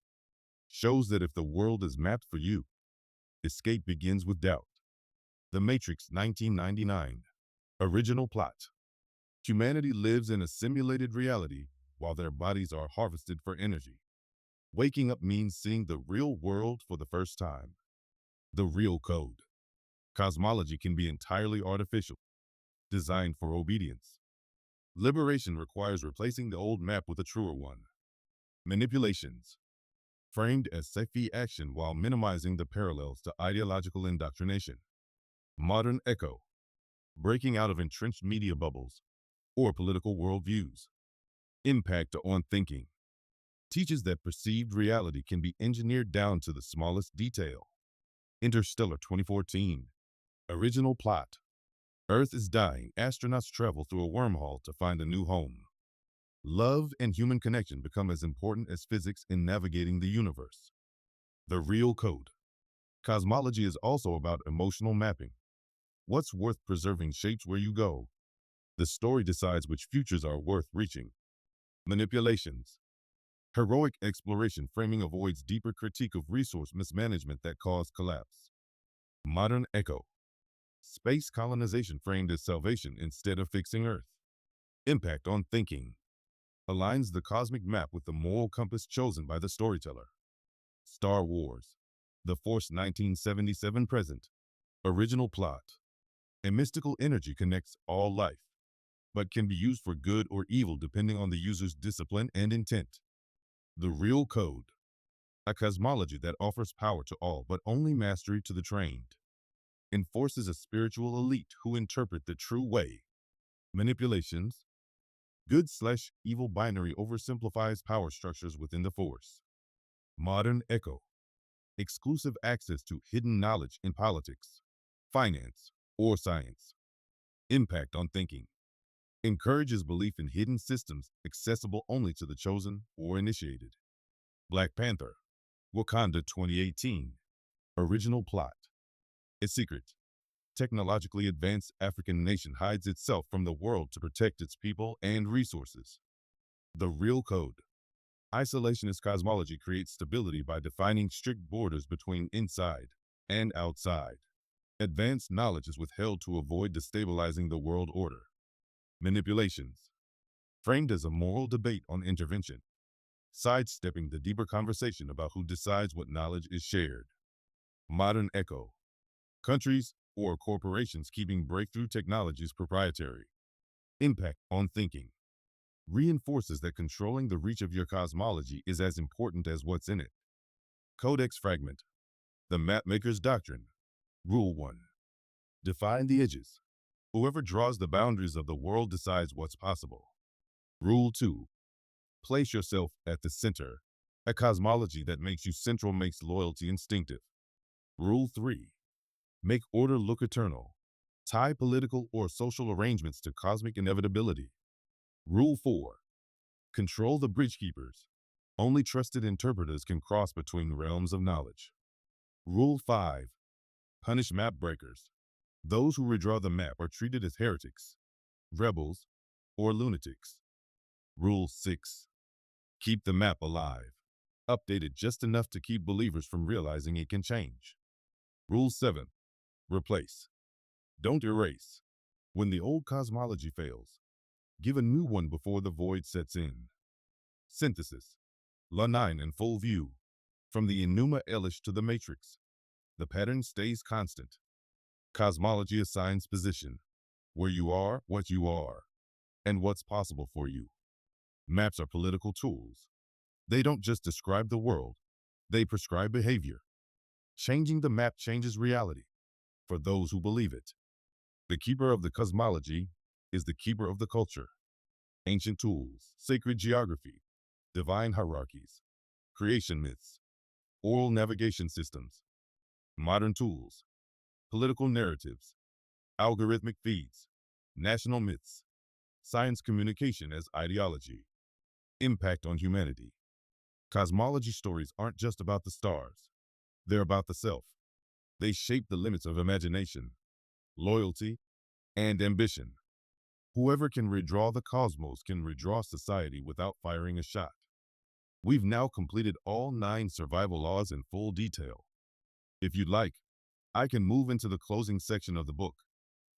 Shows that if the world is mapped for you, escape begins with doubt. The Matrix 1999. Original plot. Humanity lives in a simulated reality while their bodies are harvested for energy. Waking up means seeing the real world for the first time. The real code. Cosmology can be entirely artificial, designed for obedience. Liberation requires replacing the old map with a truer one. Manipulations. Framed as sci-fi action while minimizing the parallels to ideological indoctrination. Modern echo. Breaking out of entrenched media bubbles or political worldviews. Impact on thinking. Teaches that perceived reality can be engineered down to the smallest detail. Interstellar 2014. Original plot. Earth is dying. Astronauts travel through a wormhole to find a new home. Love and human connection become as important as physics in navigating the universe. The real code. Cosmology is also about emotional mapping. What's worth preserving shapes where you go, The story decides which futures are worth reaching. Manipulations. Heroic exploration framing avoids deeper critique of resource mismanagement that caused collapse. Modern echo. Space colonization framed as salvation instead of fixing Earth. Impact on thinking. Aligns the cosmic map with the moral compass chosen by the storyteller. Star Wars. The Force 1977 present. Original plot. A mystical energy connects all life, but can be used for good or evil depending on the user's discipline and intent. The real code. A cosmology that offers power to all but only mastery to the trained. Enforces a spiritual elite who interpret the true way. Manipulations. Good/evil binary oversimplifies power structures within the Force. Modern echo. Exclusive access to hidden knowledge in politics, finance, or science. Impact on thinking. Encourages belief in hidden systems accessible only to the chosen or initiated. Black Panther. Wakanda 2018. Original plot. A secret. Technologically advanced African nation hides itself from the world to protect its people and resources. The real code. Isolationist cosmology creates stability by defining strict borders between inside and outside. Advanced knowledge is withheld to avoid destabilizing the world order. Manipulations. Framed as a moral debate on intervention, sidestepping the deeper conversation about who decides what knowledge is shared. Modern echo. Countries or corporations keeping breakthrough technologies proprietary. Impact on thinking. Reinforces that controlling the reach of your cosmology is as important as what's in it. Codex fragment. The mapmaker's doctrine. Rule 1. Define the edges. Whoever draws the boundaries of the world decides what's possible. Rule 2. Place yourself at the center. A cosmology that makes you central makes loyalty instinctive. Rule 3. Make order look eternal. Tie political or social arrangements to cosmic inevitability. Rule 4. Control the bridge keepers. Only trusted interpreters can cross between realms of knowledge. Rule 5. Punish map breakers. Those who redraw the map are treated as heretics, rebels, or lunatics. Rule 6. Keep the map alive. Update it just enough to keep believers from realizing it can change. Rule 7. Replace. Don't erase. When the old cosmology fails, give a new one before the void sets in. Synthesis. La 9 in full view. From the Enuma Elish to the Matrix, the pattern stays constant. Cosmology assigns position, where you are, what you are, and what's possible for you. Maps are political tools. They don't just describe the world, they prescribe behavior. Changing the map changes reality for those who believe it. The keeper of the cosmology is the keeper of the culture. Ancient tools, sacred geography, divine hierarchies, creation myths, oral navigation systems. Modern tools, political narratives, algorithmic feeds, national myths, science communication as ideology. Impact on humanity. Cosmology stories aren't just about the stars. They're about the self. They shape the limits of imagination, loyalty, and ambition. Whoever can redraw the cosmos can redraw society without firing a shot. We've now completed all 9 survival laws in full detail. If you'd like, I can move into the closing section of the book,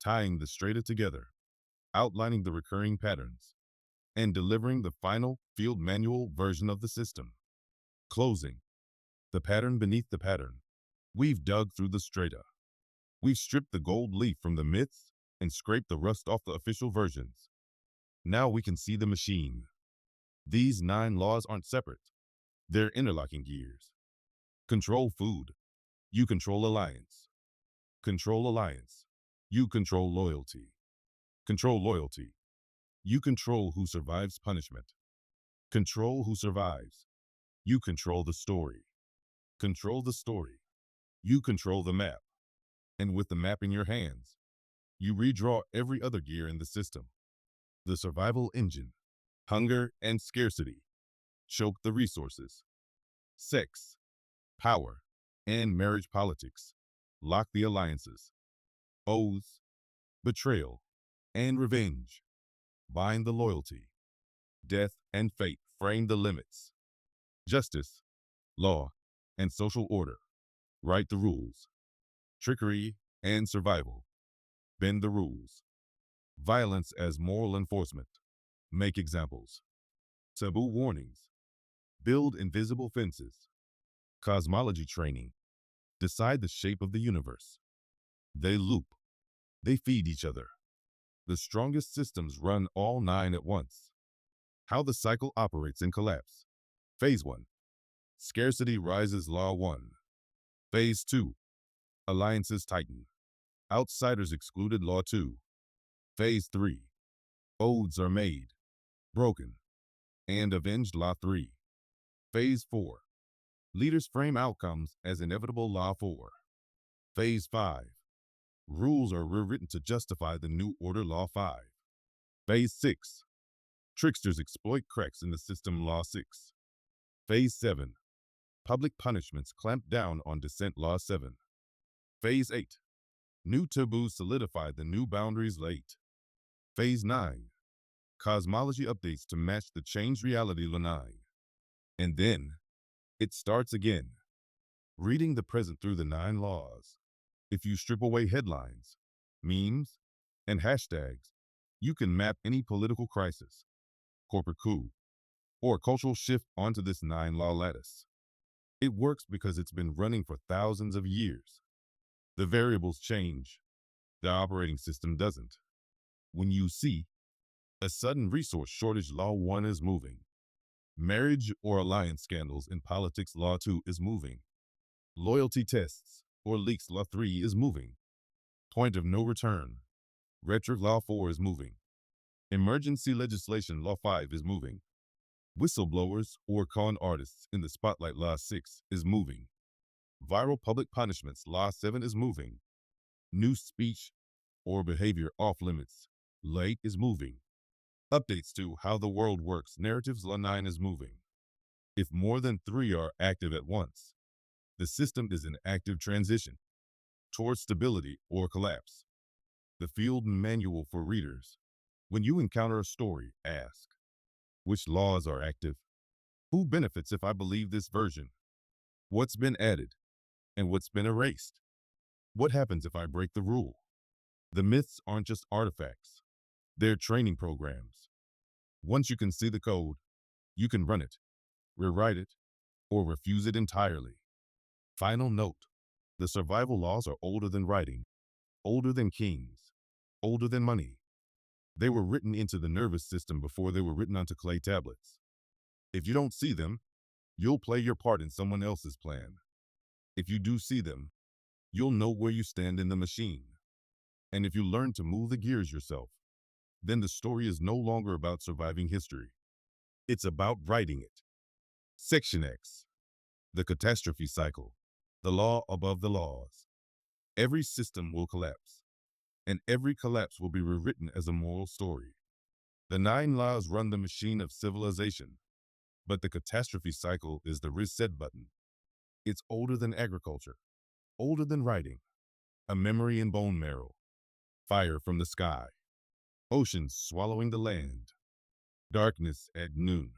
tying the strata together, outlining the recurring patterns, and delivering the final field manual version of the system. Closing. The pattern beneath the pattern. We've dug through the strata. We've stripped the gold leaf from the myths and scraped the rust off the official versions. Now we can see the machine. These 9 laws aren't separate. They're interlocking gears. Control food. You control alliance. Control alliance. You control loyalty. Control loyalty. You control who survives punishment. Control who survives. You control the story. Control the story. You control the map. And with the map in your hands, you redraw every other gear in the system. The survival engine. Hunger and scarcity. Choke the resources. Sex, power, and marriage politics. Lock the alliances. Oaths, betrayal, and revenge. bind the loyalty. Death and fate frame the limits. Justice, law, and social order write the rules. Trickery and survival bend the rules. Violence as moral enforcement make examples. Taboo warnings build invisible fences. Cosmology training decide the shape of the universe. They loop. They feed each other. The strongest systems run all 9 at once. How the cycle operates in collapse. Phase 1. Scarcity rises Law 1. Phase 2. Alliances tighten. Outsiders excluded Law 2. Phase 3. Oaths are made, broken, and avenged Law 3. Phase 4. Leaders frame outcomes as inevitable Law 4. Phase 5. Rules are rewritten to justify the new order Law 5. Phase 6. Tricksters exploit cracks in the system Law 6. Phase 7. Public punishments clamp down on dissent Law 7. Phase 8. New taboos solidify the new boundaries late. Phase 9. Cosmology updates to match the changed reality Law 9. And then, it starts again. Reading the present through the 9 laws. If you strip away headlines, memes, and hashtags, you can map any political crisis, corporate coup, or cultural shift onto this 9-law lattice. It works because it's been running for thousands of years. The variables change. The operating system doesn't. When you see a sudden resource shortage, Law 1 is moving. Marriage or alliance scandals in politics, Law 2 is moving. Loyalty tests or leaks, Law 3 is moving. Point of no return. Rhetoric, Law 4 is moving. Emergency legislation, Law 5 is moving. Whistleblowers or con artists in the spotlight, Law 6 is moving. Viral public punishments, Law 7 is moving. New speech or behavior off limits, Law 8 is moving. Updates to how the world works, narratives, Law 9 is moving. If more than 3 are active at once, the system is in active transition towards stability or collapse. The field manual for readers. When you encounter a story, ask, which laws are active? Who benefits if I believe this version? What's been added and what's been erased? What happens if I break the rule? The myths aren't just artifacts. They're training programs. Once you can see the code, you can run it, rewrite it, or refuse it entirely. Final note. The survival laws are older than writing, older than kings, older than money. They were written into the nervous system before they were written onto clay tablets. If you don't see them, you'll play your part in someone else's plan. If you do see them, you'll know where you stand in the machine. And if you learn to move the gears yourself, then the story is no longer about surviving history. It's about writing it. Section X. The catastrophe cycle. The law above the laws. Every system will collapse, and every collapse will be rewritten as a moral story. The 9 laws run the machine of civilization, but the catastrophe cycle is the reset button. It's older than agriculture, older than writing, a memory in bone marrow, fire from the sky, oceans swallowing the land, darkness at noon,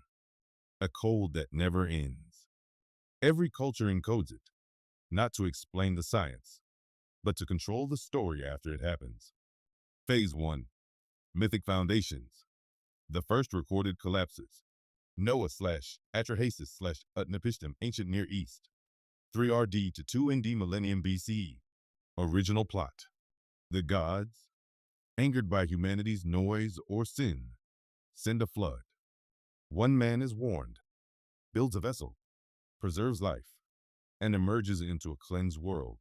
a cold that never ends. Every culture encodes it, not to explain the science, but to control the story after it happens. Phase 1. Mythic foundations. The first recorded collapses. Noah/Atrahasis/Utnapishtim, Ancient Near East. 3 RD to 2 ND Millennium BCE. Original plot. The gods, angered by humanity's noise or sin, send a flood. One man is warned, builds a vessel, preserves life, and emerges into a cleansed world.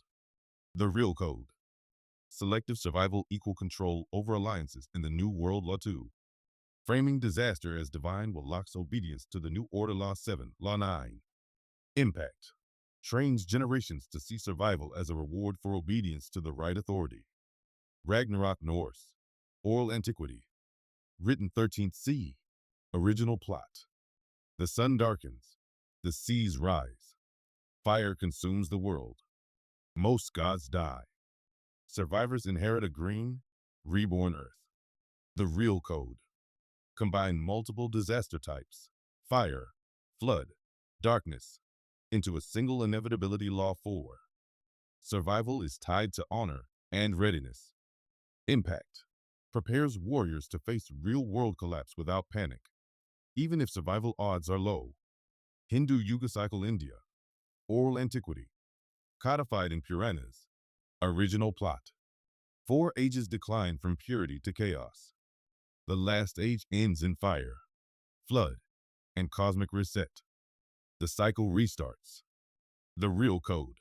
The real code. Selective survival, equal control over alliances in the New World Law 2. Framing disaster as divine will locks obedience to the New Order Law 7, Law 9. Impact. Trains generations to see survival as a reward for obedience to the right authority. Ragnarok Norse. Oral Antiquity. Written 13th C. Original plot. The sun darkens. The seas rise. Fire consumes the world. Most gods die. Survivors inherit a green, reborn earth. The real code. Combine multiple disaster types, fire, flood, darkness, into a single inevitability law 4. Survival is tied to honor and readiness. Impact prepares warriors to face real-world collapse without panic, even if survival odds are low. Hindu Yuga cycle India, oral antiquity, codified in Puranas. Original plot. 4 ages decline from purity to chaos. The last age ends in fire, flood, and cosmic reset. The cycle restarts. The real code.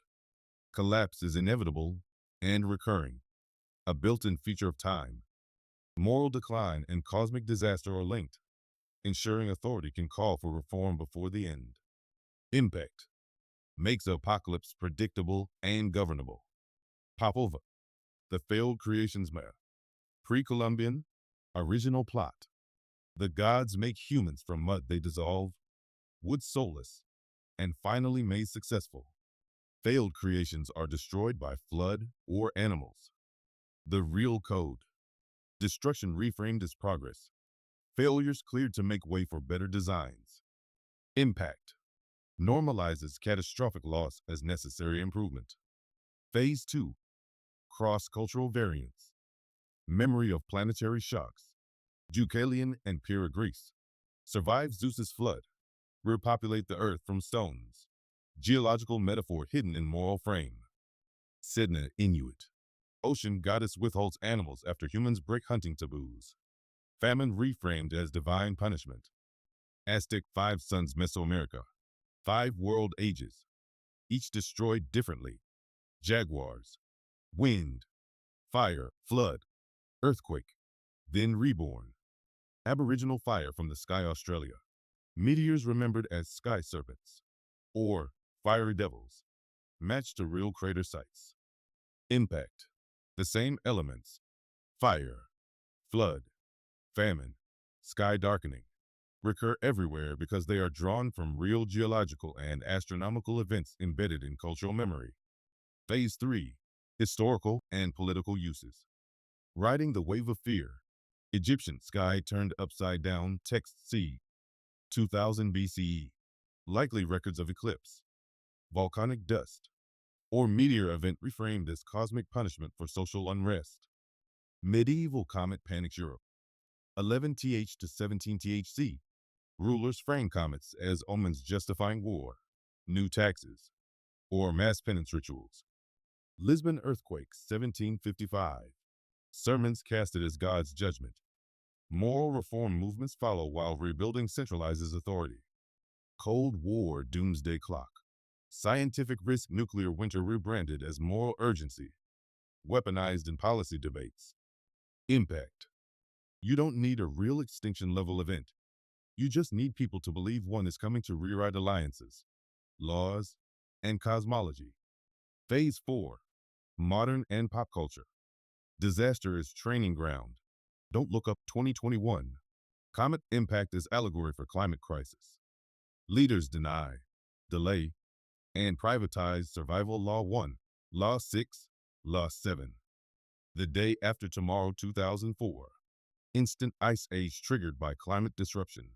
Collapse is inevitable and recurring, a built-in feature of time. Moral decline and cosmic disaster are linked, ensuring authority can call for reform before the end. Impact makes the apocalypse predictable and governable. Popova, the failed creation's myth. Pre-Columbian, original plot. The gods make humans from mud they dissolve, wood soulless, and finally made successful. Failed creations are destroyed by flood or animals. The real code. Destruction reframed as progress. Failures cleared to make way for better designs. Impact normalizes catastrophic loss as necessary improvement. Phase 2. Cross-cultural variance. Memory of planetary shocks. Deucalion and Pyrrha Greece. Survive Zeus's flood. Repopulate the earth from stones. Geological metaphor hidden in moral frame. Sedna Inuit. Ocean goddess withholds animals after humans break hunting taboos. Famine reframed as divine punishment. Aztec 5 Suns Mesoamerica. 5 world ages, each destroyed differently. Jaguars, wind, fire, flood, earthquake, then reborn. Aboriginal fire from the sky Australia. Meteors remembered as sky serpents, or fiery devils, matched to real crater sites. Impact, the same elements, fire, flood, famine, sky darkening, recur everywhere because they are drawn from real geological and astronomical events embedded in cultural memory. Phase 3. Historical and political uses. Riding the wave of fear. Egyptian sky turned upside down, text C. 2000 BCE. Likely records of eclipse. Volcanic dust. Or meteor event reframed as cosmic punishment for social unrest. Medieval comet panics Europe. 11th to 17th C. Rulers frame comets as omens justifying war, new taxes, or mass penance rituals. Lisbon earthquake, 1755. Sermons casted as God's judgment. Moral reform movements follow while rebuilding centralizes authority. Cold War doomsday clock. Scientific risk nuclear winter rebranded as moral urgency. Weaponized in policy debates. Impact. You don't need a real extinction level event. You just need people to believe one is coming to rewrite alliances, laws, and cosmology. Phase 4. Modern and pop culture. Disaster is training ground. Don't look up 2021. Comet impact is allegory for climate crisis. Leaders deny, delay, and privatize survival law 1, law 6, law 7. The day after tomorrow 2004. Instant ice age triggered by climate disruption.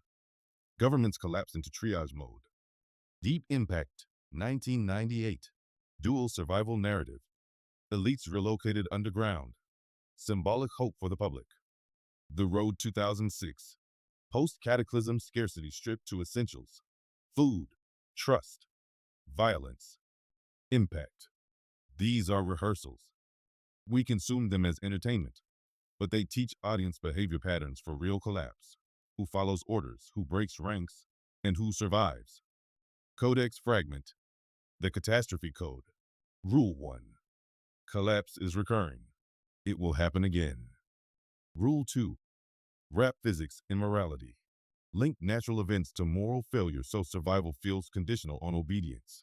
Governments collapse into triage mode. Deep Impact, 1998. Dual survival narrative. Elites relocated underground. Symbolic hope for the public. The Road 2006. Post-cataclysm scarcity stripped to essentials. Food, trust, violence, impact. These are rehearsals. We consume them as entertainment, but they teach audience behavior patterns for real collapse. Who follows orders, who breaks ranks, and who survives. Codex Fragment. The Catastrophe Code. Rule 1. Collapse is recurring. It will happen again. Rule 2. Wrap physics in morality. Link natural events to moral failure so survival feels conditional on obedience.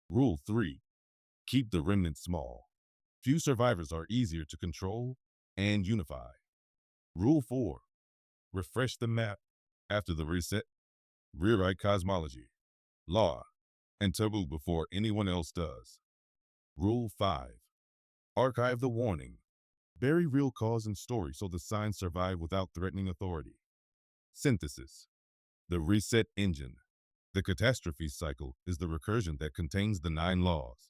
Rule 3. Keep the remnant small. Few survivors are easier to control and unify. Rule 4. Refresh the map after the reset. Rewrite cosmology, law, and taboo before anyone else does. Rule 5. Archive the warning. Bury real cause and story so the signs survive without threatening authority. Synthesis, the reset engine. The catastrophe cycle is the recursion that contains the 9 laws.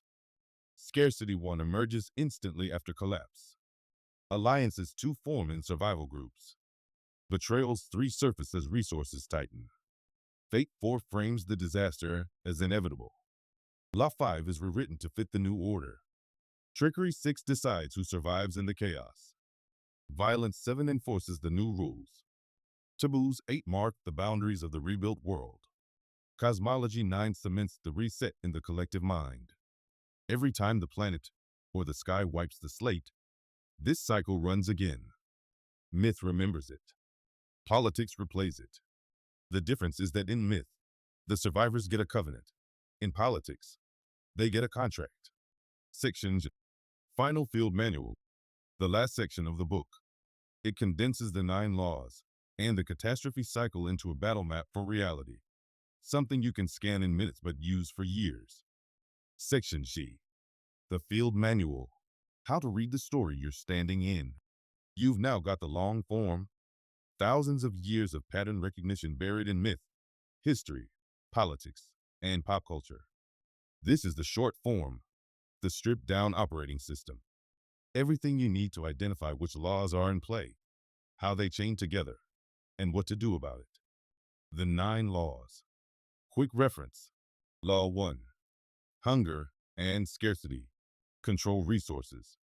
Scarcity 1 emerges instantly after collapse. Alliances 2 form in survival groups. Betrayals 3 surface as resources tighten. Fate 4 frames the disaster as inevitable. Law 5 is rewritten to fit the new order. Trickery 6 decides who survives in the chaos. Violence 7 enforces the new rules. Taboos 8 mark the boundaries of the rebuilt world. Cosmology 9 cements the reset in the collective mind. Every time the planet or the sky wipes the slate, this cycle runs again. Myth remembers it. Politics replays it. The difference is that in myth, the survivors get a covenant. In politics, they get a contract. Section J. Final Field Manual, the last section of the book. It condenses the 9 laws and the catastrophe cycle into a battle map for reality. Something you can scan in minutes but use for years. Section G. The Field Manual. How to read the story you're standing in. You've now got the long form, thousands of years of pattern recognition buried in myth, history, politics, and pop culture. This is the short form, the stripped-down operating system. Everything you need to identify which laws are in play, how they chain together, and what to do about it. The 9 laws. Quick reference. Law 1. Hunger and scarcity. Control resources.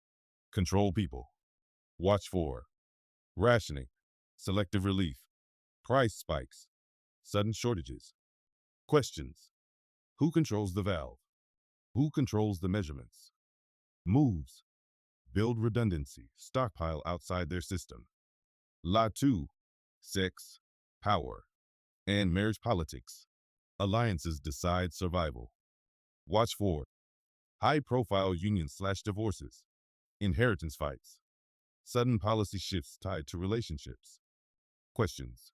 Control people. Watch for rationing, selective relief, price spikes, sudden shortages. Questions. Who controls the valve? Who controls the measurements? Moves. Build redundancy, stockpile outside their system. Law 2. Sex, power, and marriage politics. Alliances decide survival. Watch for high-profile unions/divorces, inheritance fights, sudden policy shifts tied to relationships. Questions.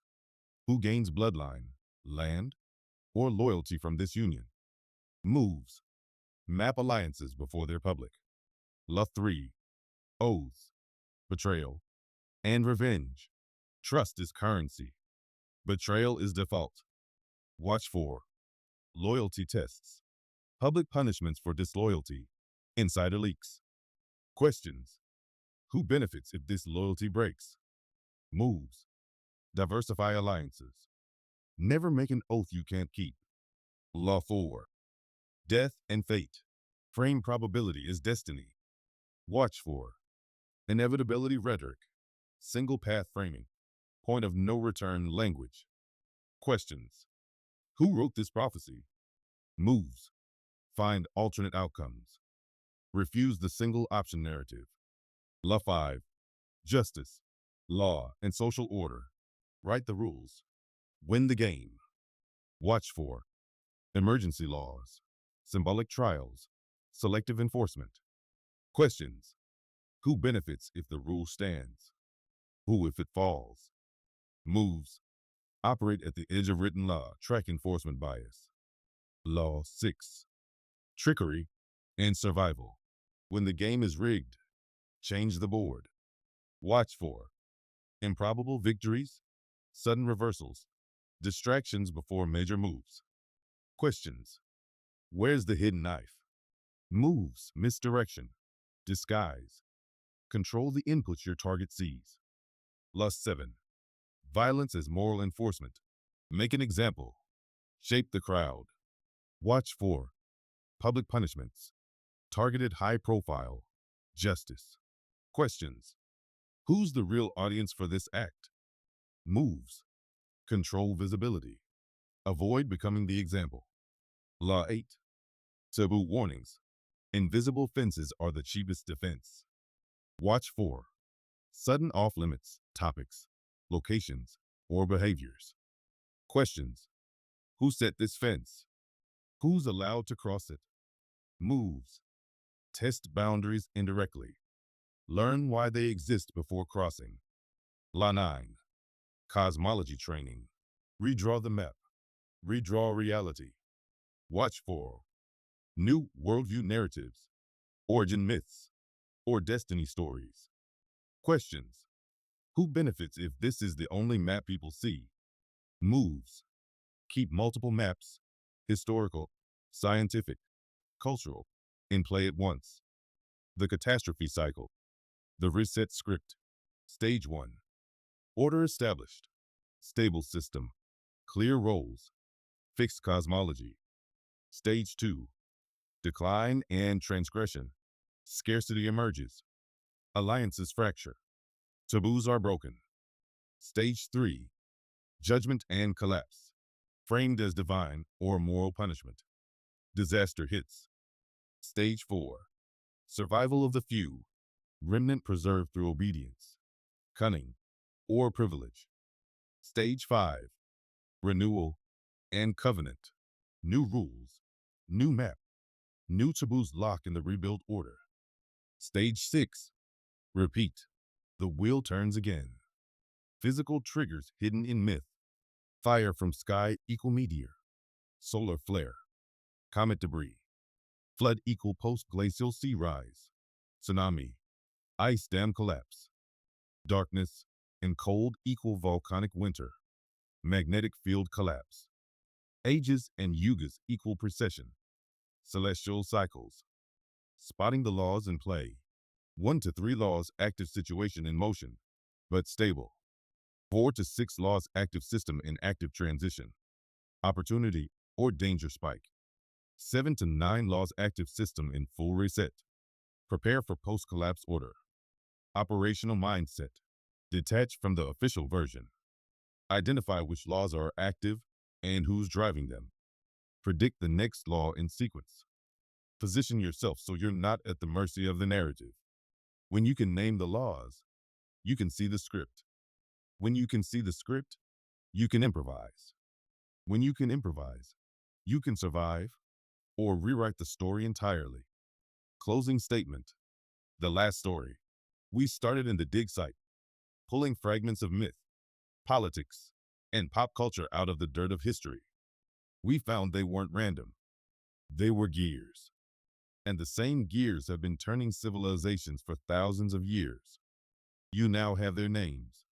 Who gains bloodline, land, or loyalty from this union? Moves. Map alliances before they're public. Law 3. Oaths, betrayal, and revenge. Trust is currency. Betrayal is default. Watch for loyalty tests, public punishments for disloyalty, insider leaks. Questions. Who benefits if this loyalty breaks? Moves. Diversify alliances. Never make an oath you can't keep. Law 4. Death and fate. Frame probability as destiny. Watch for inevitability rhetoric, single path framing, point of no return language. Questions. Who wrote this prophecy? Moves. Find alternate outcomes. Refuse the single option narrative. Law 5. Justice, law, and social order. Write the rules. Win the game. Watch for emergency laws, symbolic trials, selective enforcement. Questions. Who benefits if the rule stands? Who if it falls? Moves. Operate at the edge of written law, track enforcement bias. Law 6. Trickery and survival. When the game is rigged, change the board. Watch for improbable victories, sudden reversals, distractions before major moves. Questions. Where's the hidden knife? Moves, misdirection, disguise. Control the inputs your target sees. Law 7. Violence as moral enforcement. Make an example. Shape the crowd. Watch for public punishments, targeted high profile, justice. Questions. Who's the real audience for this act? Moves. Control visibility. Avoid becoming the example. Law 8. Taboo warnings. Invisible fences are the cheapest defense. Watch for sudden off-limits, topics, locations, or behaviors. Questions. Who set this fence? Who's allowed to cross it? Moves. Test boundaries indirectly. Learn why they exist before crossing. Law 9. Cosmology training. Redraw the map. Redraw reality. Watch for new worldview narratives, origin myths, or destiny stories. Questions. Who benefits if this is the only map people see? Moves. Keep multiple maps, historical, scientific, cultural, in play at once. The catastrophe cycle. The reset script. Stage 1. Order established. Stable system. Clear roles. Fixed cosmology. Stage 2. Decline and transgression. Scarcity emerges. Alliances fracture. Taboos are broken. Stage 3. Judgment and collapse. Framed as divine or moral punishment. Disaster hits. Stage 4. Survival of the few. Remnant preserved through obedience, cunning, or privilege. Stage 5. Renewal and covenant. New rules, new map, new taboos lock in the rebuilt order. Stage 6. Repeat. The wheel turns again. Physical triggers hidden in myth. Fire from sky equal meteor. Solar flare. Comet debris. Flood equal post-glacial sea rise. Tsunami. Ice dam collapse. Darkness and cold equal volcanic winter. Magnetic field collapse. Ages and yugas equal precession. Celestial cycles. Spotting the laws in play. 1 to 3 laws active situation in motion, but stable. 4 to 6 laws active system in active transition. Opportunity or danger spike. 7 to 9 laws active system in full reset. Prepare for post-collapse order. Operational mindset. Detach from the official version. Identify which laws are active and who's driving them. Predict the next law in sequence. Position yourself so you're not at the mercy of the narrative. When you can name the laws, you can see the script. When you can see the script, you can improvise. When you can improvise, you can survive or rewrite the story entirely. Closing statement. The last story. We started in the dig site, pulling fragments of myth, politics, and pop culture out of the dirt of history. We found they weren't random. They were gears. And the same gears have been turning civilizations for thousands of years. You now have their names.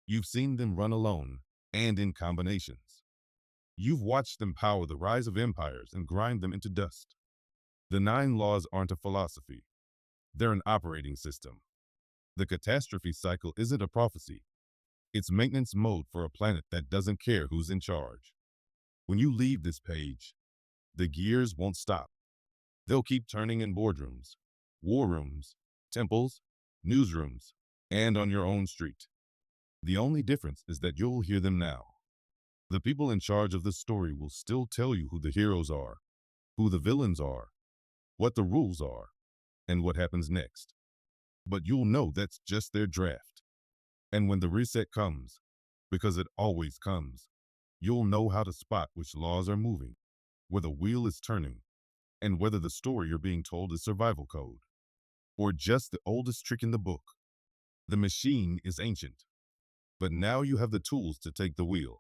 You've seen them run alone and in combinations. You've watched them power the rise of empires and grind them into dust. The 9 laws aren't a philosophy. They're an operating system. The catastrophe cycle isn't a prophecy. It's maintenance mode for a planet that doesn't care who's in charge. When you leave this page, the gears won't stop. They'll keep turning in boardrooms, war rooms, temples, newsrooms, and on your own street. The only difference is that you'll hear them now. The people in charge of the story will still tell you who the heroes are, who the villains are, what the rules are, and what happens next. But you'll know that's just their draft. And when the reset comes, because it always comes, you'll know how to spot which laws are moving, where the wheel is turning, and whether the story you're being told is survival code, or just the oldest trick in the book. The machine is ancient, but now you have the tools to take the wheel.